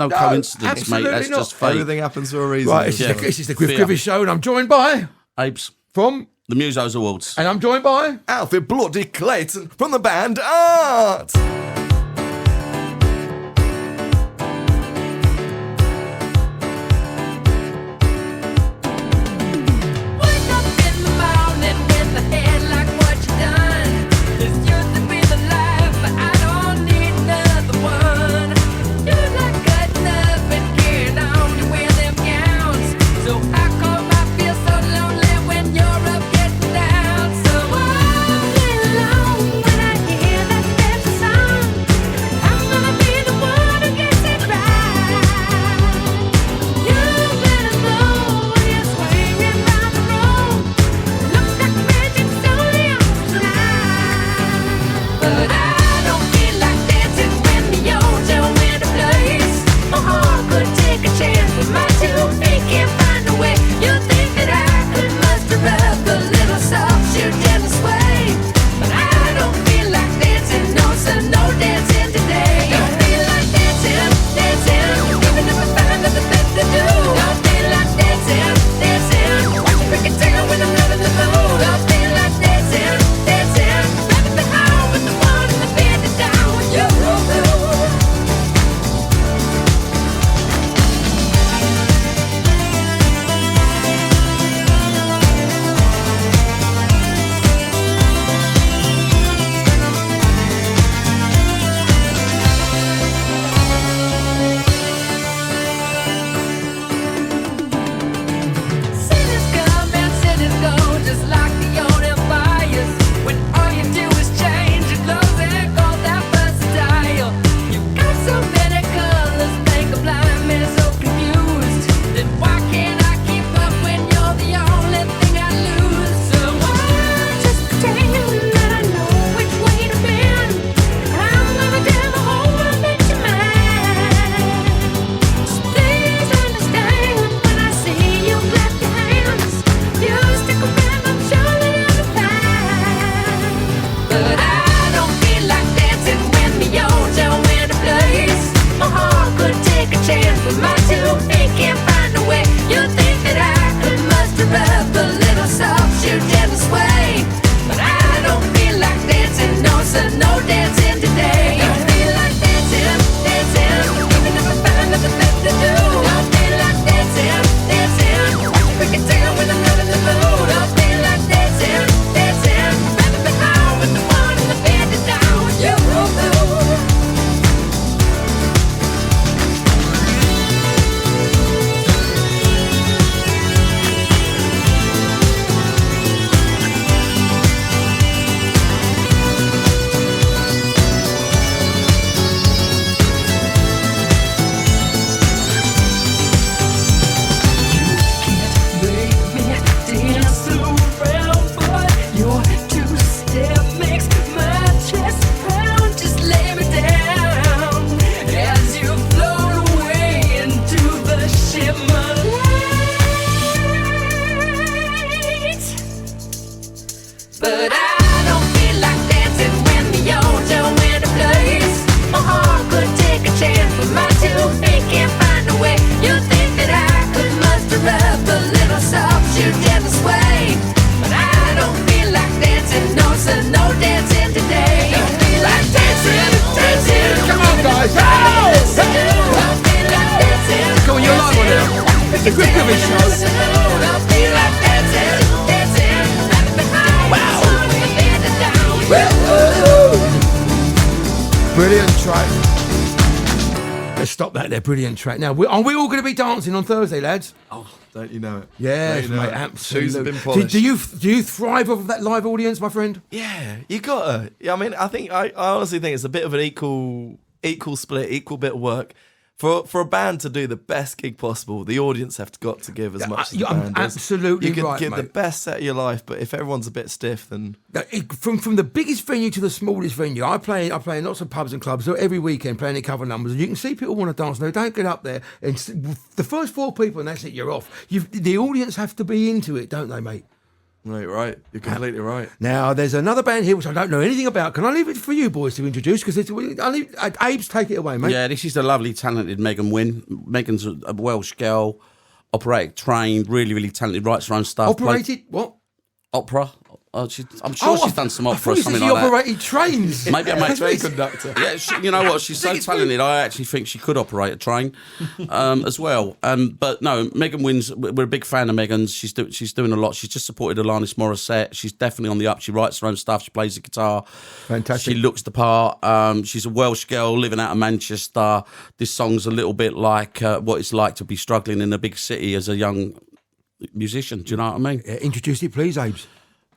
coincidence, mate. absolutely That's not. just fate. Everything happens for a reason. Right, this, Yeah. this is the Griff Fear. Griffiths Show, and I'm joined by Abes, from, the Musos Awards. and I'm joined by. Alfie Bloody Clayton from the band Art. Wake up in the morning with the head like what you done. This used to be the life, but I don't need another one. You like cutting up and carrying on, you wear them gowns. So how come I feel so lonely when you're up getting down? So all day long when I hear that special song, I'm gonna be the one who gets it right. You better know when you're swinging round the room. Looks like magic's only on tonight. But I don't feel like dancing when the old Joe in the place. My heart could take a chance, but my 2 feet can't find a way. You think that I could muster up a little soft shoe gentle sway, but I don't feel like dancing, no son, no dancing today. Don't feel like dancing, even if I find nothing better to do. Don't feel like dancing, watch me break it down when I'm not in the mood. Don't feel like dancing, rather be home with the one in the bed that's down with you. Sinners come and sinners go, just like the old empires. When all you do is change your clothes and go that versatile. You've got so many colors, make a blind man so confused. Then why can't I keep up when you're the only thing I lose? So I just pretend that I know which way to bend. I'm gonna tell the whole world that you're mine. So please understand when I see you clap your hands. You stick around, I'm sure that you'll be fine. But I don't feel like dancing when the old Joe in a place. My heart could take a chance, but my 2 feet can't find a way. You think that I could muster up a little soft shoe gentle sway, but I don't feel like dancing, no son, no dancing today. Don't feel like dancing, even if I find nothing better to do. Don't feel like dancing, watch me break it down when I'm not in the mood. Don't feel like dancing, rather be home with the one in the bed that's down with you. Make me dance around, but your 2-step makes my chest pound. Just lay me down as you float away into the shimmer light. But I don't feel like dancing when the old Joe in a place. My heart could take a chance, but my 2 feet can't find a way. You think that I could muster up a little soft shoe gentle sway, but I don't feel like dancing, no son, no dancing today. Don't feel like dancing. Come on, guys. Don't feel like dancing. Come on, you're live on now. It's the Griff Griffiths Show. Don't feel like dancing. Rather be home with the sun in the bed that's down with you. Brilliant track. Let's stop that there. Brilliant track. Now, are we all going to be dancing on Thursday, lads? Oh, don't you know it? Yes, Don't you know mate, it? absolutely. Shoes have been Do polished. you thrive off of that live audience, my friend? Yeah, you gotta. Yeah, I mean, I honestly think it's a bit of an equal split, equal bit of work. For a band to do the best gig possible, the audience have got to give as much as the I'm band does. absolutely You could right, give the mate. best set of your life, but if everyone's a bit stiff, then From the biggest venue to the smallest venue, I play in lots of pubs and clubs so every weekend, playing a cover numbers, and you can see people want to dance. They don't get up there, and the first 4 people, and that's it, you're off. The audience have to be into it, don't they, mate? No, you're right. You're completely right. Now, there's another band here which I don't know anything about. Can I leave it for you boys to introduce? Because Abes, take it away, mate. Yeah, this is the lovely, talented Megan Wynn. Megan's a Welsh girl, operatic trained, really, really talented, writes her own stuff. Operated what? Opera. I'm sure she's done some opera or something like she that. operated trains. Maybe I make Train conductor. Yeah, you know what? She's so talented. I actually think she could operate a train as well. But no, Megan Wynn's. We're a big fan of Megan's. She's doing a lot. She's just supported Alanis Morissette. She's definitely on the up. She writes her own stuff. She plays the guitar. Fantastic. She looks the part. She's a Welsh girl living out of Manchester. This song's a little bit like what it's like to be struggling in a big city as a young musician. Do you know what I mean? Introduce it, please, Abes.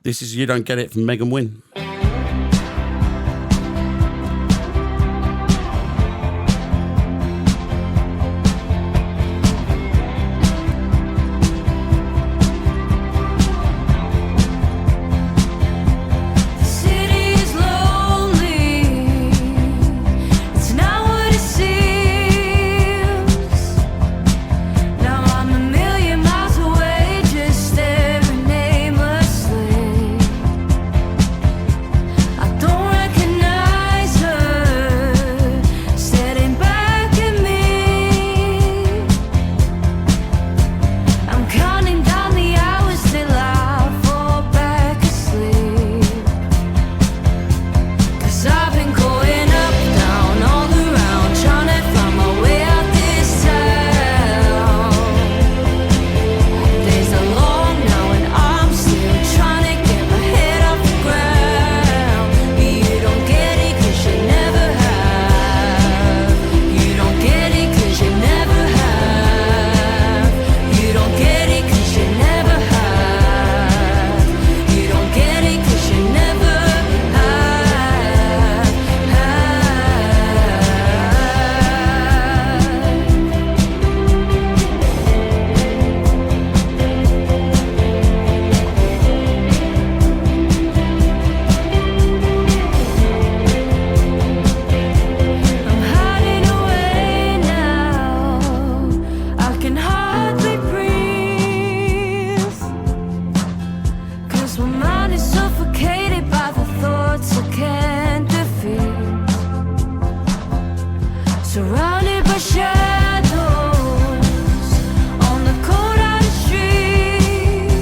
This is You Don't Get It from Megan Wynn. Surrounded by shadows on the cold out streets,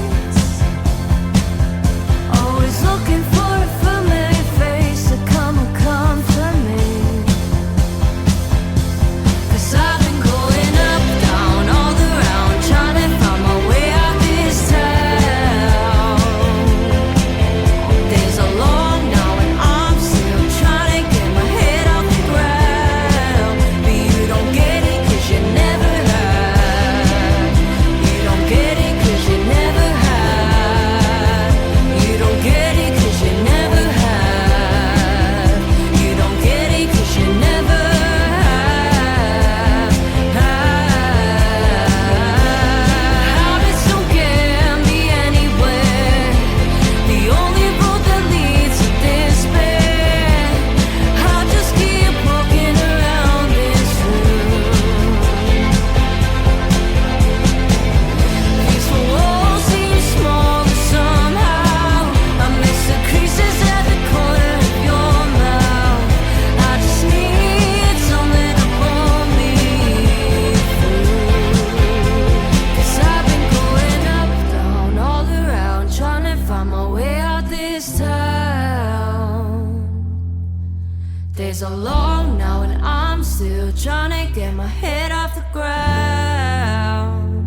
always looking for a familiar face to come and comfort me. 'Cause I've been going up, down, all around, trying to find my way out this town. Days are long now and I'm still trying to get my head off the ground. But you don't get it 'cause you never have. You don't get it 'cause you never have. You don't get it 'cause you never have. You don't get it 'cause you never have. Habits don't get me anywhere. The only road that leads to despair. I'll just keep walking around this room. Peaceful walls seem smaller somehow. I miss the creases at the corner of your mouth. I just need something to pull me through. 'Cause I've been going up, down, all around, trying to find my way out this town. Days are long now and I'm still trying to get my head off the ground.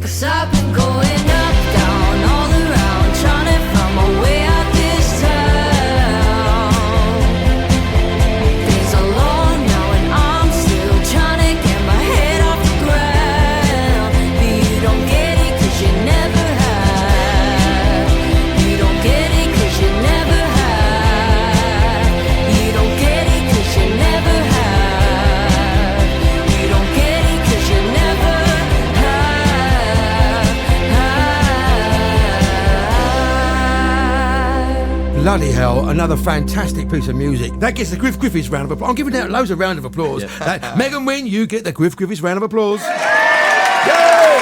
'Cause I've been going up, down, all around, trying to find my way out this town. Days are long now and I'm still trying to get my head off the ground. But you don't get it 'cause you never have. You don't get it 'cause you never have. You don't get it 'cause you never have. You don't get it 'cause you never have. Bloody hell, another fantastic piece of music. That gets the Griff Griffiths round of applause. I'm giving out loads of round of applause. Megan Wynn, you get the Griff Griffiths round of applause. Yay!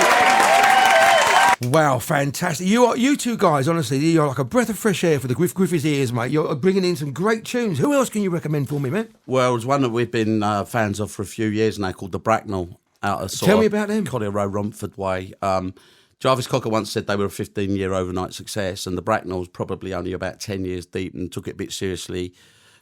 Wow, fantastic. You two guys, honestly, you're like a breath of fresh air for the Griff's ears, mate. You're bringing in some great tunes. Who else can you recommend for me, man? Well, there's one that we've been fans of for a few years now called The Bracknell out of Tell me about them. Collier Road, Romford Way. Jarvis Cocker once said they were a 15-year overnight success, and The Bracknell's probably only about 10 years deep and took it a bit seriously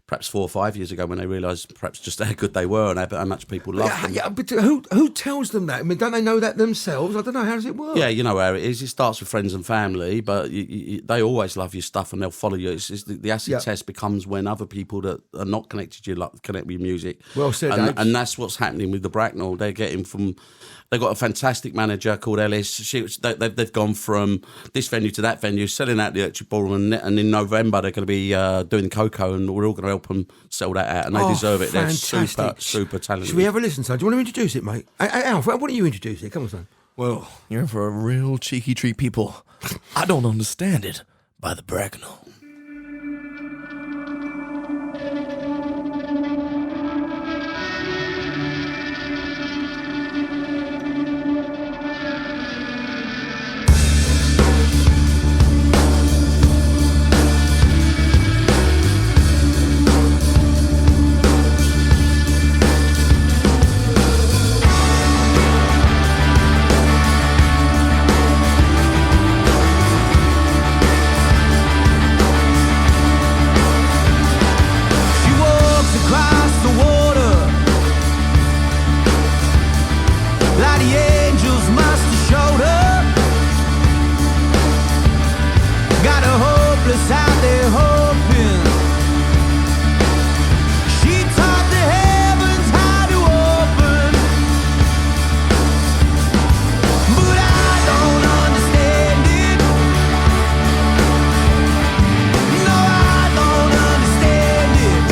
perhaps 4 or 5 years ago when they realised perhaps just how good they were and how much people loved them. Yeah, but who tells them that? I mean, don't they know that themselves? I don't know. How does it work? Yeah, you know how it is. It starts with friends and family, but they always love your stuff and they'll follow you. It's the acid test becomes when other people that are not connected to you connect with your music. Well said, and, Abes. and that's what's happening with the Bracknell. They're getting from... They've got a fantastic manager called Ellis. They've gone from this venue to that venue, selling out the Electric Ballroom, and in November they're going to be doing Coco, and we're all going to help them sell that out, and they deserve it. Fantastic. They're super talented. Should we have a listen, son? Do you want to introduce it, mate? Alf, why don't you introduce it? Come on, son. Well, you're in for a real cheeky treat, people. I Don't Understand It by the Bracknell. She walks across the water like the angels must have showed her. Got her hopeless out there hoping. She taught the heavens how to open, but I don't understand it. No, I don't understand it.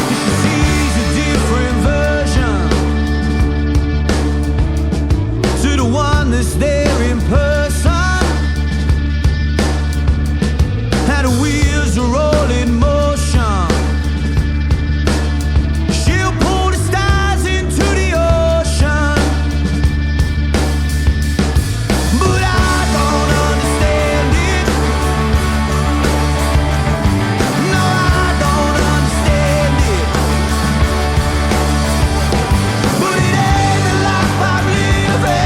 She sees a different version to the one that's there in person. How the wheels are all in motion. She'll pull the stars into the ocean, but I don't understand it. No, I don't understand it. But it ain't the life I'm living.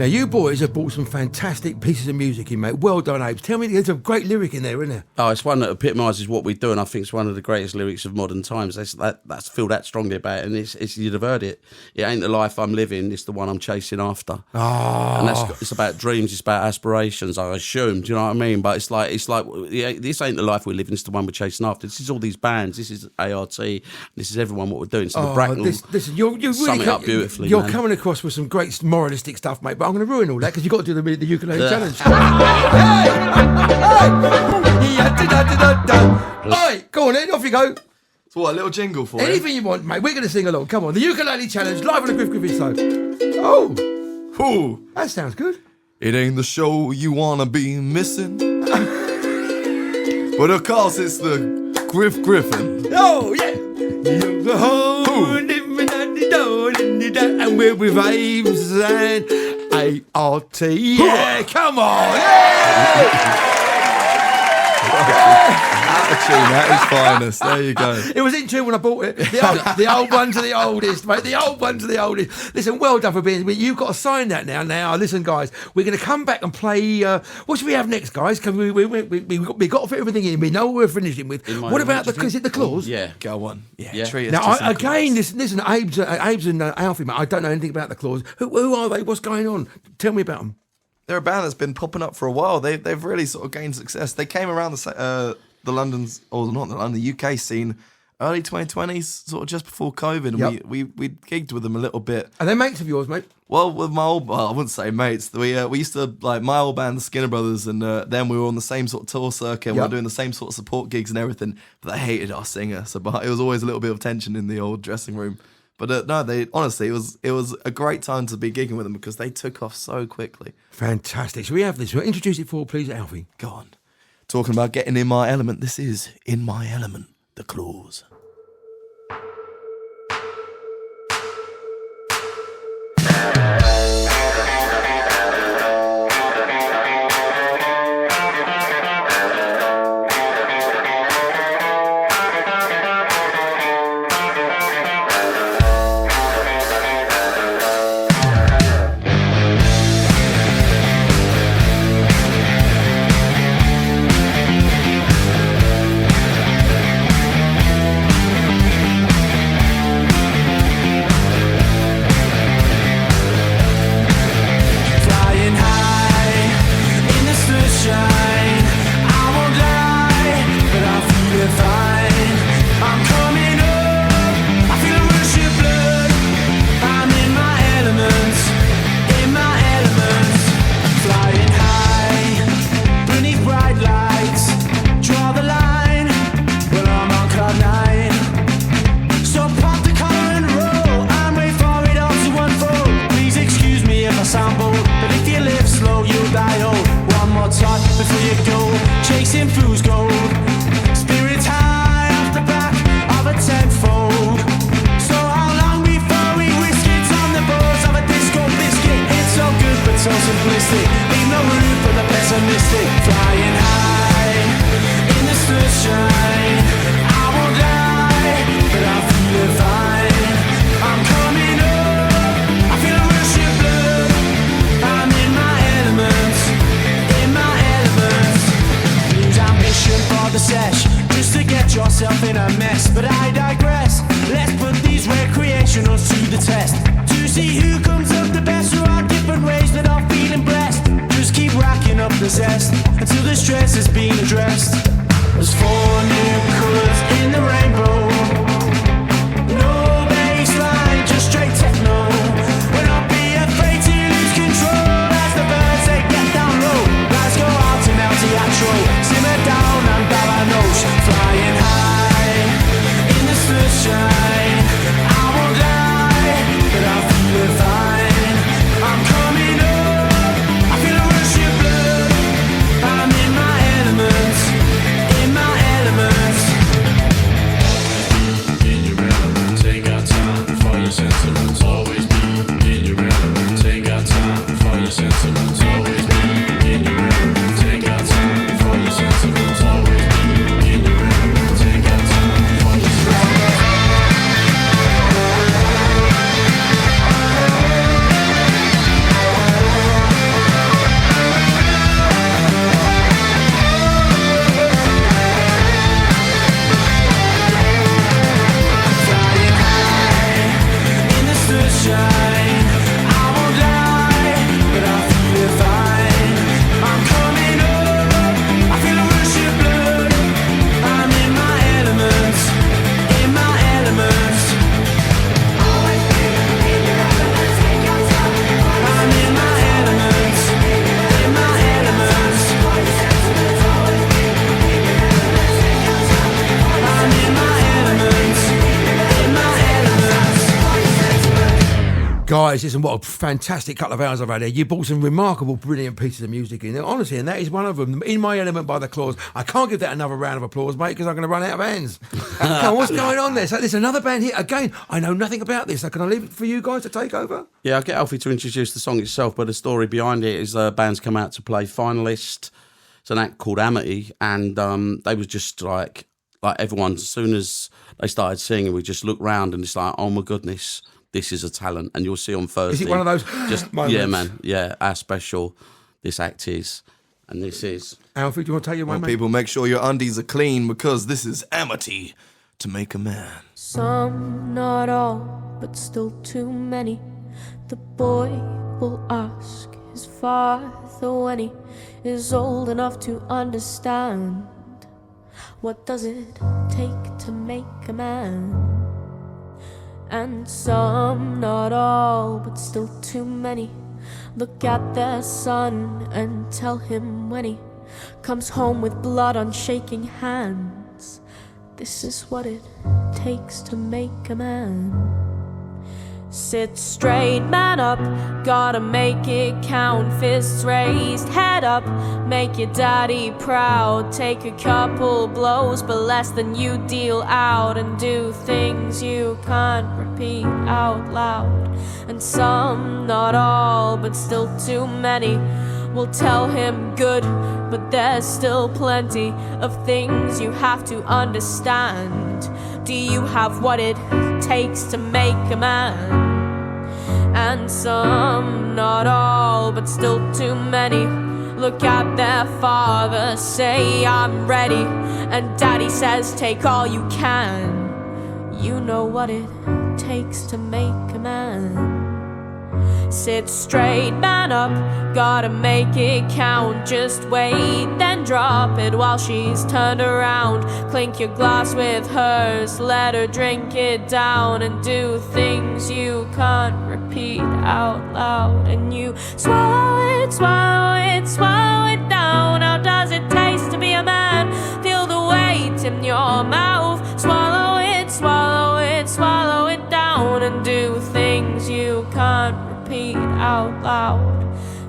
Now, you boys have brought some fantastic pieces of music in, mate. Well done, Abes. Tell me, there's a great lyric in there, isn't there? Oh, it's one that epitomises what we do, and I think it's one of the greatest lyrics of modern times. That's feel that strongly about it, and it's you'd have heard it. It ain't the life I'm living, it's the one I'm chasing after. Oh. And it's about dreams, it's about aspirations, I assume. Do you know what I mean? But it's like yeah, this ain't the life we're living, it's the one we're chasing after. This is all these bands, this is ART, this is everyone what we're doing. So the Bracknell listen, you're really sum it up beautifully. You're man. coming across with some great moralistic stuff, mate. But I'm going to ruin all that because you've got to do the ukulele challenge. Oi, go on then, off you go. So what, a little jingle for it? Anything you want, mate. We're going to sing along. Come on, the ukulele challenge live on the Griff Griffith show. Oh, Ooh. that sounds good. It ain't the show you wanna be missing. But of course it's the Griff Griffin. Oh yeah. And we're with Abes and ART. Yeah, come on. Yeah. Attitude at its finest. There you go. It was in tune when I bought it. The old one to the oldest, mate. The old one to the oldest. Listen, well done for being. You've got to sign that now. Now, listen, guys. We're going to come back and play. What should we have next, guys? Because we got to fit everything in. We know what we're finishing with. What about is it the claws? Yeah. Go on. Yeah. Treat us Now, to some again, claws. listen, Abes and Alfie, mate. I don't know anything about the claws. Who are they? What's going on? Tell me about them. They're a band that's been popping up for a while. They've really sort of gained success. They came around the UK scene early 2020s, sort of just before COVID, and Yep. we gigged with them a little bit. Are they mates of yours, mate? Well, with my old, I wouldn't say mates. We used to, like, my old band, the Skinner Brothers, and then we were on the same sort of tour circuit, and we Yep. were doing the same sort of support gigs and everything, but they hated our singer, so but it was always a little bit of tension in the old dressing room. But no, they honestly, it was a great time to be gigging with them because they took off so quickly. Fantastic. So we have this. We'll introduce it for, please, Alfie. Go on. Talking about getting in my element, this is In My Element, The Claws. Flying high in the sunshine, I won't lie, but I'm feeling fine. I'm coming up, I feel a rush of blood. I'm in my elements, flying high beneath bright lights. Draw the line, well I'm on cloud nine. So pop the collar and roll. I'm waiting for it all to unfold. Please excuse me if I sound bold, but if you live slow, you'll die old. One more time before you go, chasing fool's gold. Spirits high off the back of a tenfold. So how long before we risk it on the balls of a disco biscuit? It's so good but so simplistic. Leave no room for the pessimistic. Flying high in the sunshine, I won't lie, but I'm feeling fine. I'm coming up, I feel a rush of blood. I'm in my elements, Lose ambition for the sesh, just to get yourself in a mess. But I digress, let's put these recreationals to the test, to see who comes up the best through our different ways that are feeling blessed. Just keep racking up the zest, until the stress is being addressed. There's 4 new colours in the rainbow. No baseline, just straight techno. We'll not be afraid to lose control as the birds they get down low. Let's go out in El Teatro, simmer down and Bavanos. Flying high in the sunshine, I won't lie, but I'm feeling fine. I'm coming up, I feel a rush of blood. I'm in my elements, In your element, ain't got time for your sentiments. Always be in your element, ain't got time for your sentiments. Always be in your element, ain't got time for your sentiments. Always be in your element, ain't got time for your sentiments. Guys, listen, what a fantastic couple of hours I've had here. You brought some remarkable, brilliant pieces of music in there, honestly, and that is one of them. In My Element by The Claws. I can't give that another round of applause, mate, because I'm going to run out of hands. Come on, what's going on there? So there's another band here. Again, I know nothing about this, so can I leave it for you guys to take over? Yeah, I'll get Alfie to introduce the song itself, but the story behind it is band's come out to play Finalist. It's an act called Amity, and they was just like everyone, as soon as they started singing, we just looked round and it's like, oh my goodness, this is a talent. And you'll see on Thursday. Is it one of those just moments? Yeah, man. Yeah, how special this act is. And this is. Alfie, do you want to take your one, mate? People, make sure your undies are clean because this is Amity to make a man. Some, not all, but still too many. The boy will ask his father when he is old enough to understand. What does it take to make a man? And some, not all, but still too many, look at their son and tell him when he comes home with blood on shaking hands, this is what it takes to make a man. Sit straight, man up, gotta make it count. Fists raised, head up, make your daddy proud. Take a couple blows, but less than you deal out. And do things you can't repeat out loud. And some, not all, but still too many, will tell him good, but there's still plenty of things you have to understand. Do you have what it takes to make a man? And some, not all, but still too many, look at their father, say I'm ready, and daddy says take all you can. You know what it takes to make a man. Sit straight, man up, gotta make it count. Just wait, then drop it while she's turned around. Clink your glass with hers, let her drink it down. And do things you can't repeat out loud. And you swallow it, swallow it, swallow it down. How does it taste to be a man? Feel the weight in your mouth. Swallow it, swallow it, swallow it down. And do things you can't repeat out loud.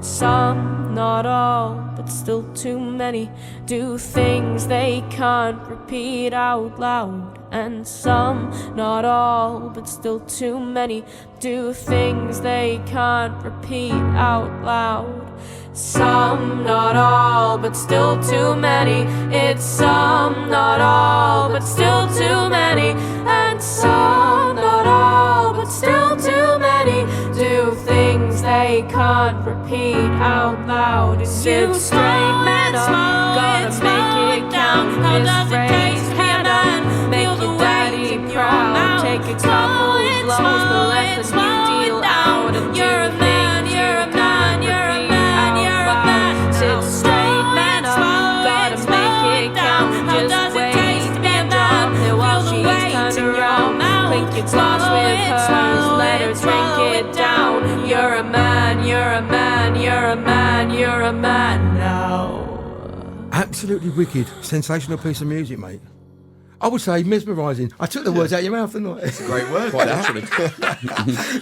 Some, not all, but still too many, do things they can't repeat out loud. And some, not all, but still too many, do things they can't repeat out loud. Some, not all, but still too many. It's some, not all, but still too many. And some, not all, but still too many, do things they can't repeat out loud. Sit straight, man up, gotta make it count. How does it taste to be a man? Make your daddy proud. Take a couple blows, but less than you deal out. And you're a man, you're a man, you're a man, you're a man. Sit straight, man up, gotta make it count. Just wait and drop it while she's turned around. Clink your glass with hers, let her drink it down. You're a man, you're a man, you're a man, you're a man now. Absolutely wicked, sensational piece of music, mate. I would say mesmerising. I took the words out of your mouth, didn't I? It's a great word. Quite naturally.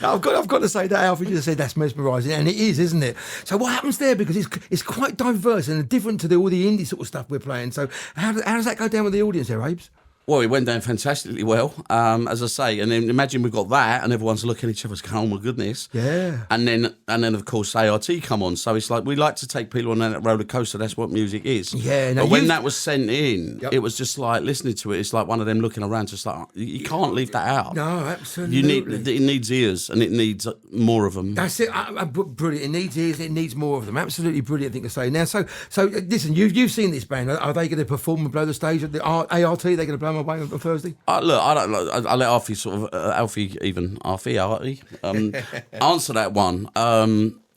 I've got to say that Alfie just said that's mesmerising, and it is, isn't it? So what happens there? Because it's quite diverse and different to all the indie sort of stuff we're playing. So how does that go down with the audience there, Abes? Well, it went down fantastically well, as I say. And then imagine we've got that, and everyone's looking at each other, going, "Oh my goodness!" Yeah. And then of course ART come on. So it's like we like to take people on that roller coaster. That's what music is. Yeah. But when that was sent in, it was just like listening to it. It's like one of them looking around, just like you can't leave that out. No, absolutely. It needs ears, and it needs more of them. That's it. Brilliant. It needs ears. It needs more of them. Absolutely brilliant thing to say. Now, so listen. You've seen this band. Are they going to perform and blow the stage at the ART? They're going to blow them away on Thursday. Look, I don't. I let Artie answer that one.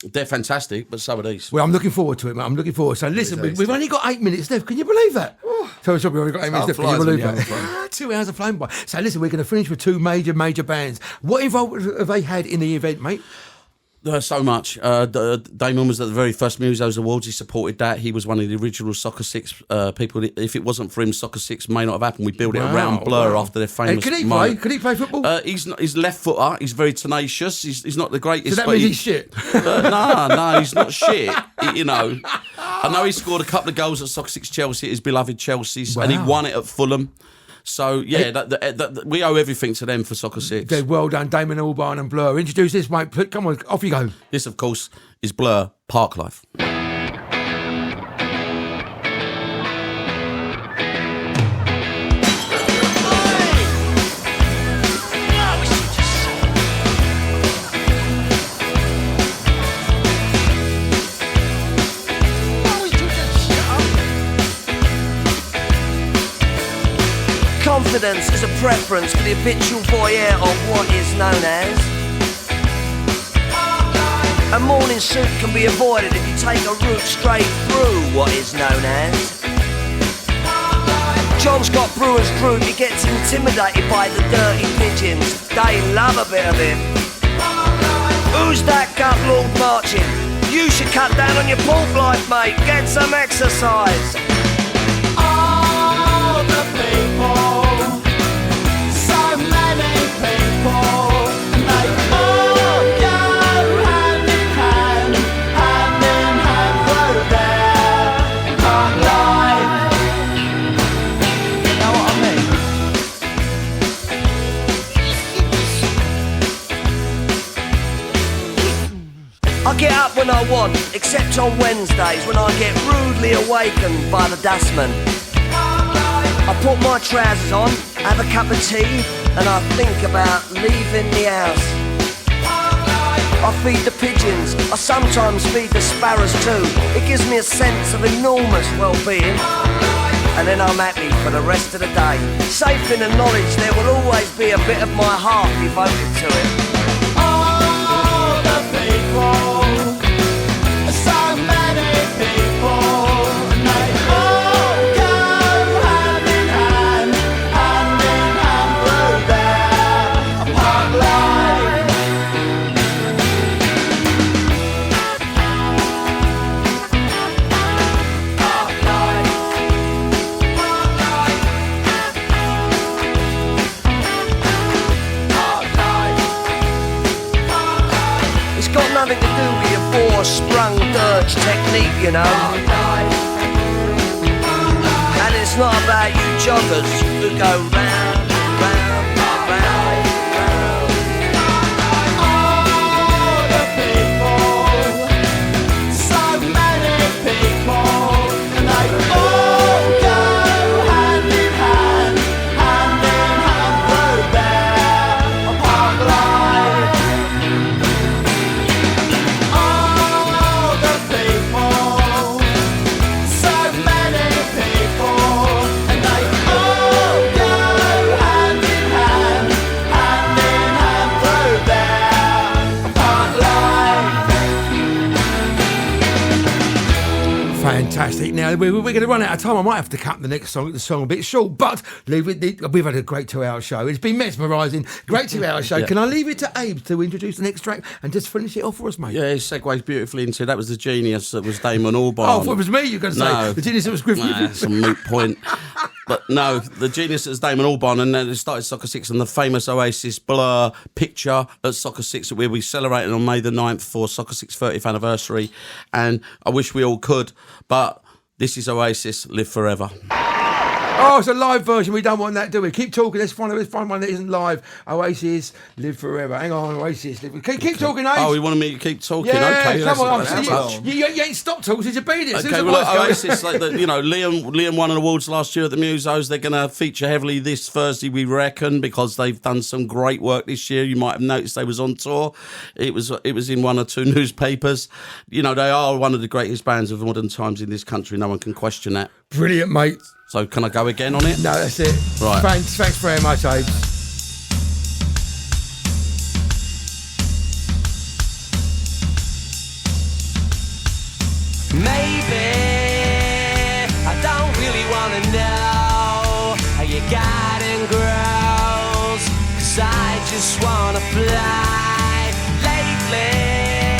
They're fantastic, but so are these. Well, I'm looking forward to it, mate. I'm looking forward. So listen, we've only got 8 minutes left. Can you believe that? Sorry, we've only got 8 minutes left. Can you believe that? 2 hours have flown by. So listen, we're going to finish with two major bands. What involvement have they had in the event, mate? So much. Damon was at the very first Musos Awards. He supported that. He was one of the original Soccer Six people. If it wasn't for him, Soccer Six may not have happened. We built it around Blur after their famous. And can he play? moment. Could he play football? He's left footer. He's very tenacious. He's not the greatest. So that but means he's shit. No, he's not shit. You know, I know he scored a couple of goals at Soccer Six Chelsea, his beloved Chelsea's, and he won it at Fulham. So, yeah, we owe everything to them for Soccer Six. Well done, Damon Albarn and Blur. Introduce this, mate. Come on, off you go. This, of course, is Blur, Park Life. Confidence is a preference for the habitual voyeur of what is known as. A morning suit can be avoided if you take a route straight through what is known as. John's got brewer's fruit, he gets intimidated by the dirty pigeons. They love a bit of him. Who's that gut lord marching? You should cut down on your pork life, mate. Get some exercise. All the people, so many people, and they all go hand in hand through their park life. Know what I mean? I get up when I want, except on Wednesdays when I get rudely awakened by the dustman. I put my trousers on, have a cup of tea, and I think about leaving the house. I feed the pigeons, I sometimes feed the sparrows too. It gives me a sense of enormous well-being. And then I'm happy for the rest of the day, safe in the knowledge there will always be a bit of my heart devoted to it. All the people, so many people, and they all go hand in hand through their park life. Park life. Park life. It's got nothing to do with your four-sprung dirge technique, you know. And it's not about you joggers who go round, round, round, round. All the people, so many people, and they all go hand in hand through their park life. All the people, so many people, and they all go hand in hand through their park life. Fantastic. Now, we're going to run out of time. I might have to cut the song a bit short, but we've had a great 2-hour show. It's been mesmerising. Great 2-hour show. Yeah. Can I leave it to Abes to introduce the next track and just finish it off for us, mate? Yeah, it segues beautifully into that was the genius that was Damon Albarn. Oh, I thought it was me you were going to say. No. The genius that was Griff. Nah, that's a moot point. But no, the genius is Damon Albarn, and then it started Soccer Six and the famous Oasis Blur picture at Soccer Six that we'll be celebrating on May the 9th for Soccer Six 30th anniversary. And I wish we all could, but this is Oasis, Live Forever. Oh, it's a live version. We don't want that, do we? Keep talking. Let's find one that isn't live. Oasis, Live Forever. Hang on, Oasis, Live Forever. Keep talking, Ace. Oh, you wanted me to keep talking? Yeah, Okay, come on. that's You ain't stopped talking since you've been here. Okay, well, Oasis, like Liam won an awards last year at the Musos. They're going to feature heavily this Thursday, we reckon, because they've done some great work this year. You might have noticed they was on tour. It was in one or two newspapers. You know, they are one of the greatest bands of modern times in this country. No one can question that. Brilliant, mate. So can I go again on it? No, that's it. Right. Thanks very much, Abes. Maybe I don't really wanna know how your garden grows, 'cause I just wanna fly. Lately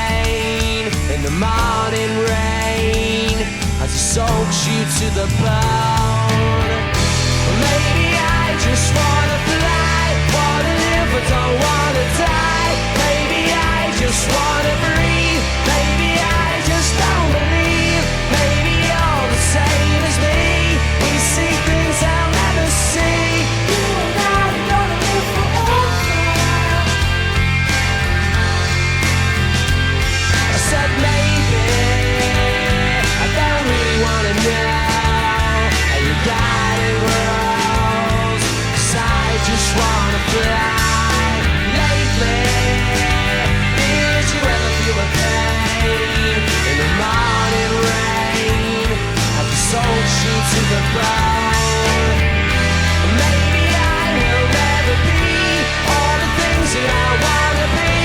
pain in the morning rain as it soaks you to the bone. Maybe I just wanna fly, wanna live but don't wanna die. Maybe I just wanna breathe, maybe I just don't believe. Maybe you're the same as me, we see things I'll never see. You and I are gonna live forever. I said maybe, I don't really wanna know how you got it wrong, 'cause I just wanna fly. Lately, did you ever feel the pain in the morning rain as it soaks you to the bone? Maybe I will never be all the things that I wanna be.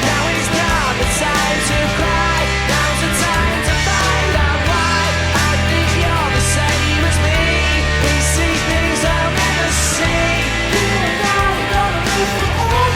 Now it's not the time to cry, now's the time to find out why. I think you're the same as me, we see things I'll never see. You and I are gonna live forever.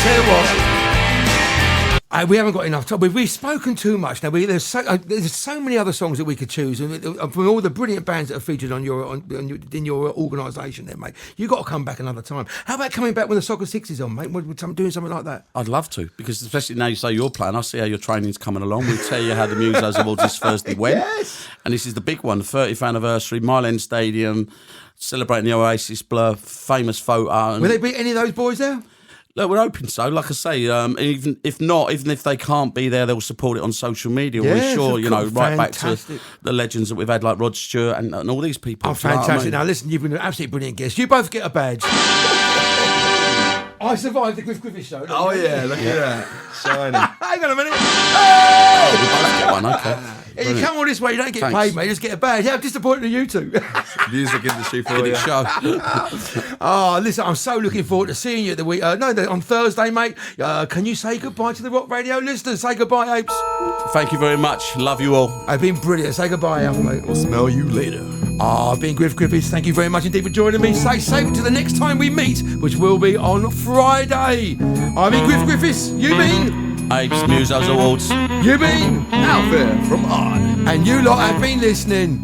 Tell you what, we haven't got enough time. We've spoken too much now. There's so many other songs that we could choose, and from all the brilliant bands that are featured in your organisation, there, mate. You got to come back another time. How about coming back when the Soccer Six is on, mate? We're doing something like that. I'd love to, because especially now you say you're playing, I see how your training's coming along. We'll tell you how the Musos Awards this Thursday went. Yes. And this is the big one, the 30th anniversary, Mile End Stadium, celebrating the Oasis Blur, famous photo. Will they beat any of those boys there? Look, we're hoping so. Like I say, even if they can't be there, they'll support it on social media. Yes, We're sure, of course. right back to Fantastic. the legends that we've had, like Rod Stewart and all these people. Oh, Do you know what I fantastic. mean? Now, listen, you've been an absolutely brilliant guest. You both get a badge. I survived the Griff show. Oh yeah, look at that, shiny. Hang on a minute. Oh, we both get one, okay. If you come all this way, you don't get Thanks. paid, mate. You just get a badge. How disappointing are you two? Music industry for Did you. it show? Oh, listen, I'm so looking forward to seeing you at the week. On Thursday, mate. Can you say goodbye to the Rock Radio listeners? Say goodbye, Apes. Thank you very much. Love you all. I've been brilliant. Say goodbye, Alf, mate. We'll smell you later. I've been Griff Griffiths. Thank you very much indeed for joining me. Stay safe until the next time we meet, which will be on Friday. I've been Griff Griffiths. You mean? Abes Musos Awards. You mean? Out there from On. And you lot have been listening.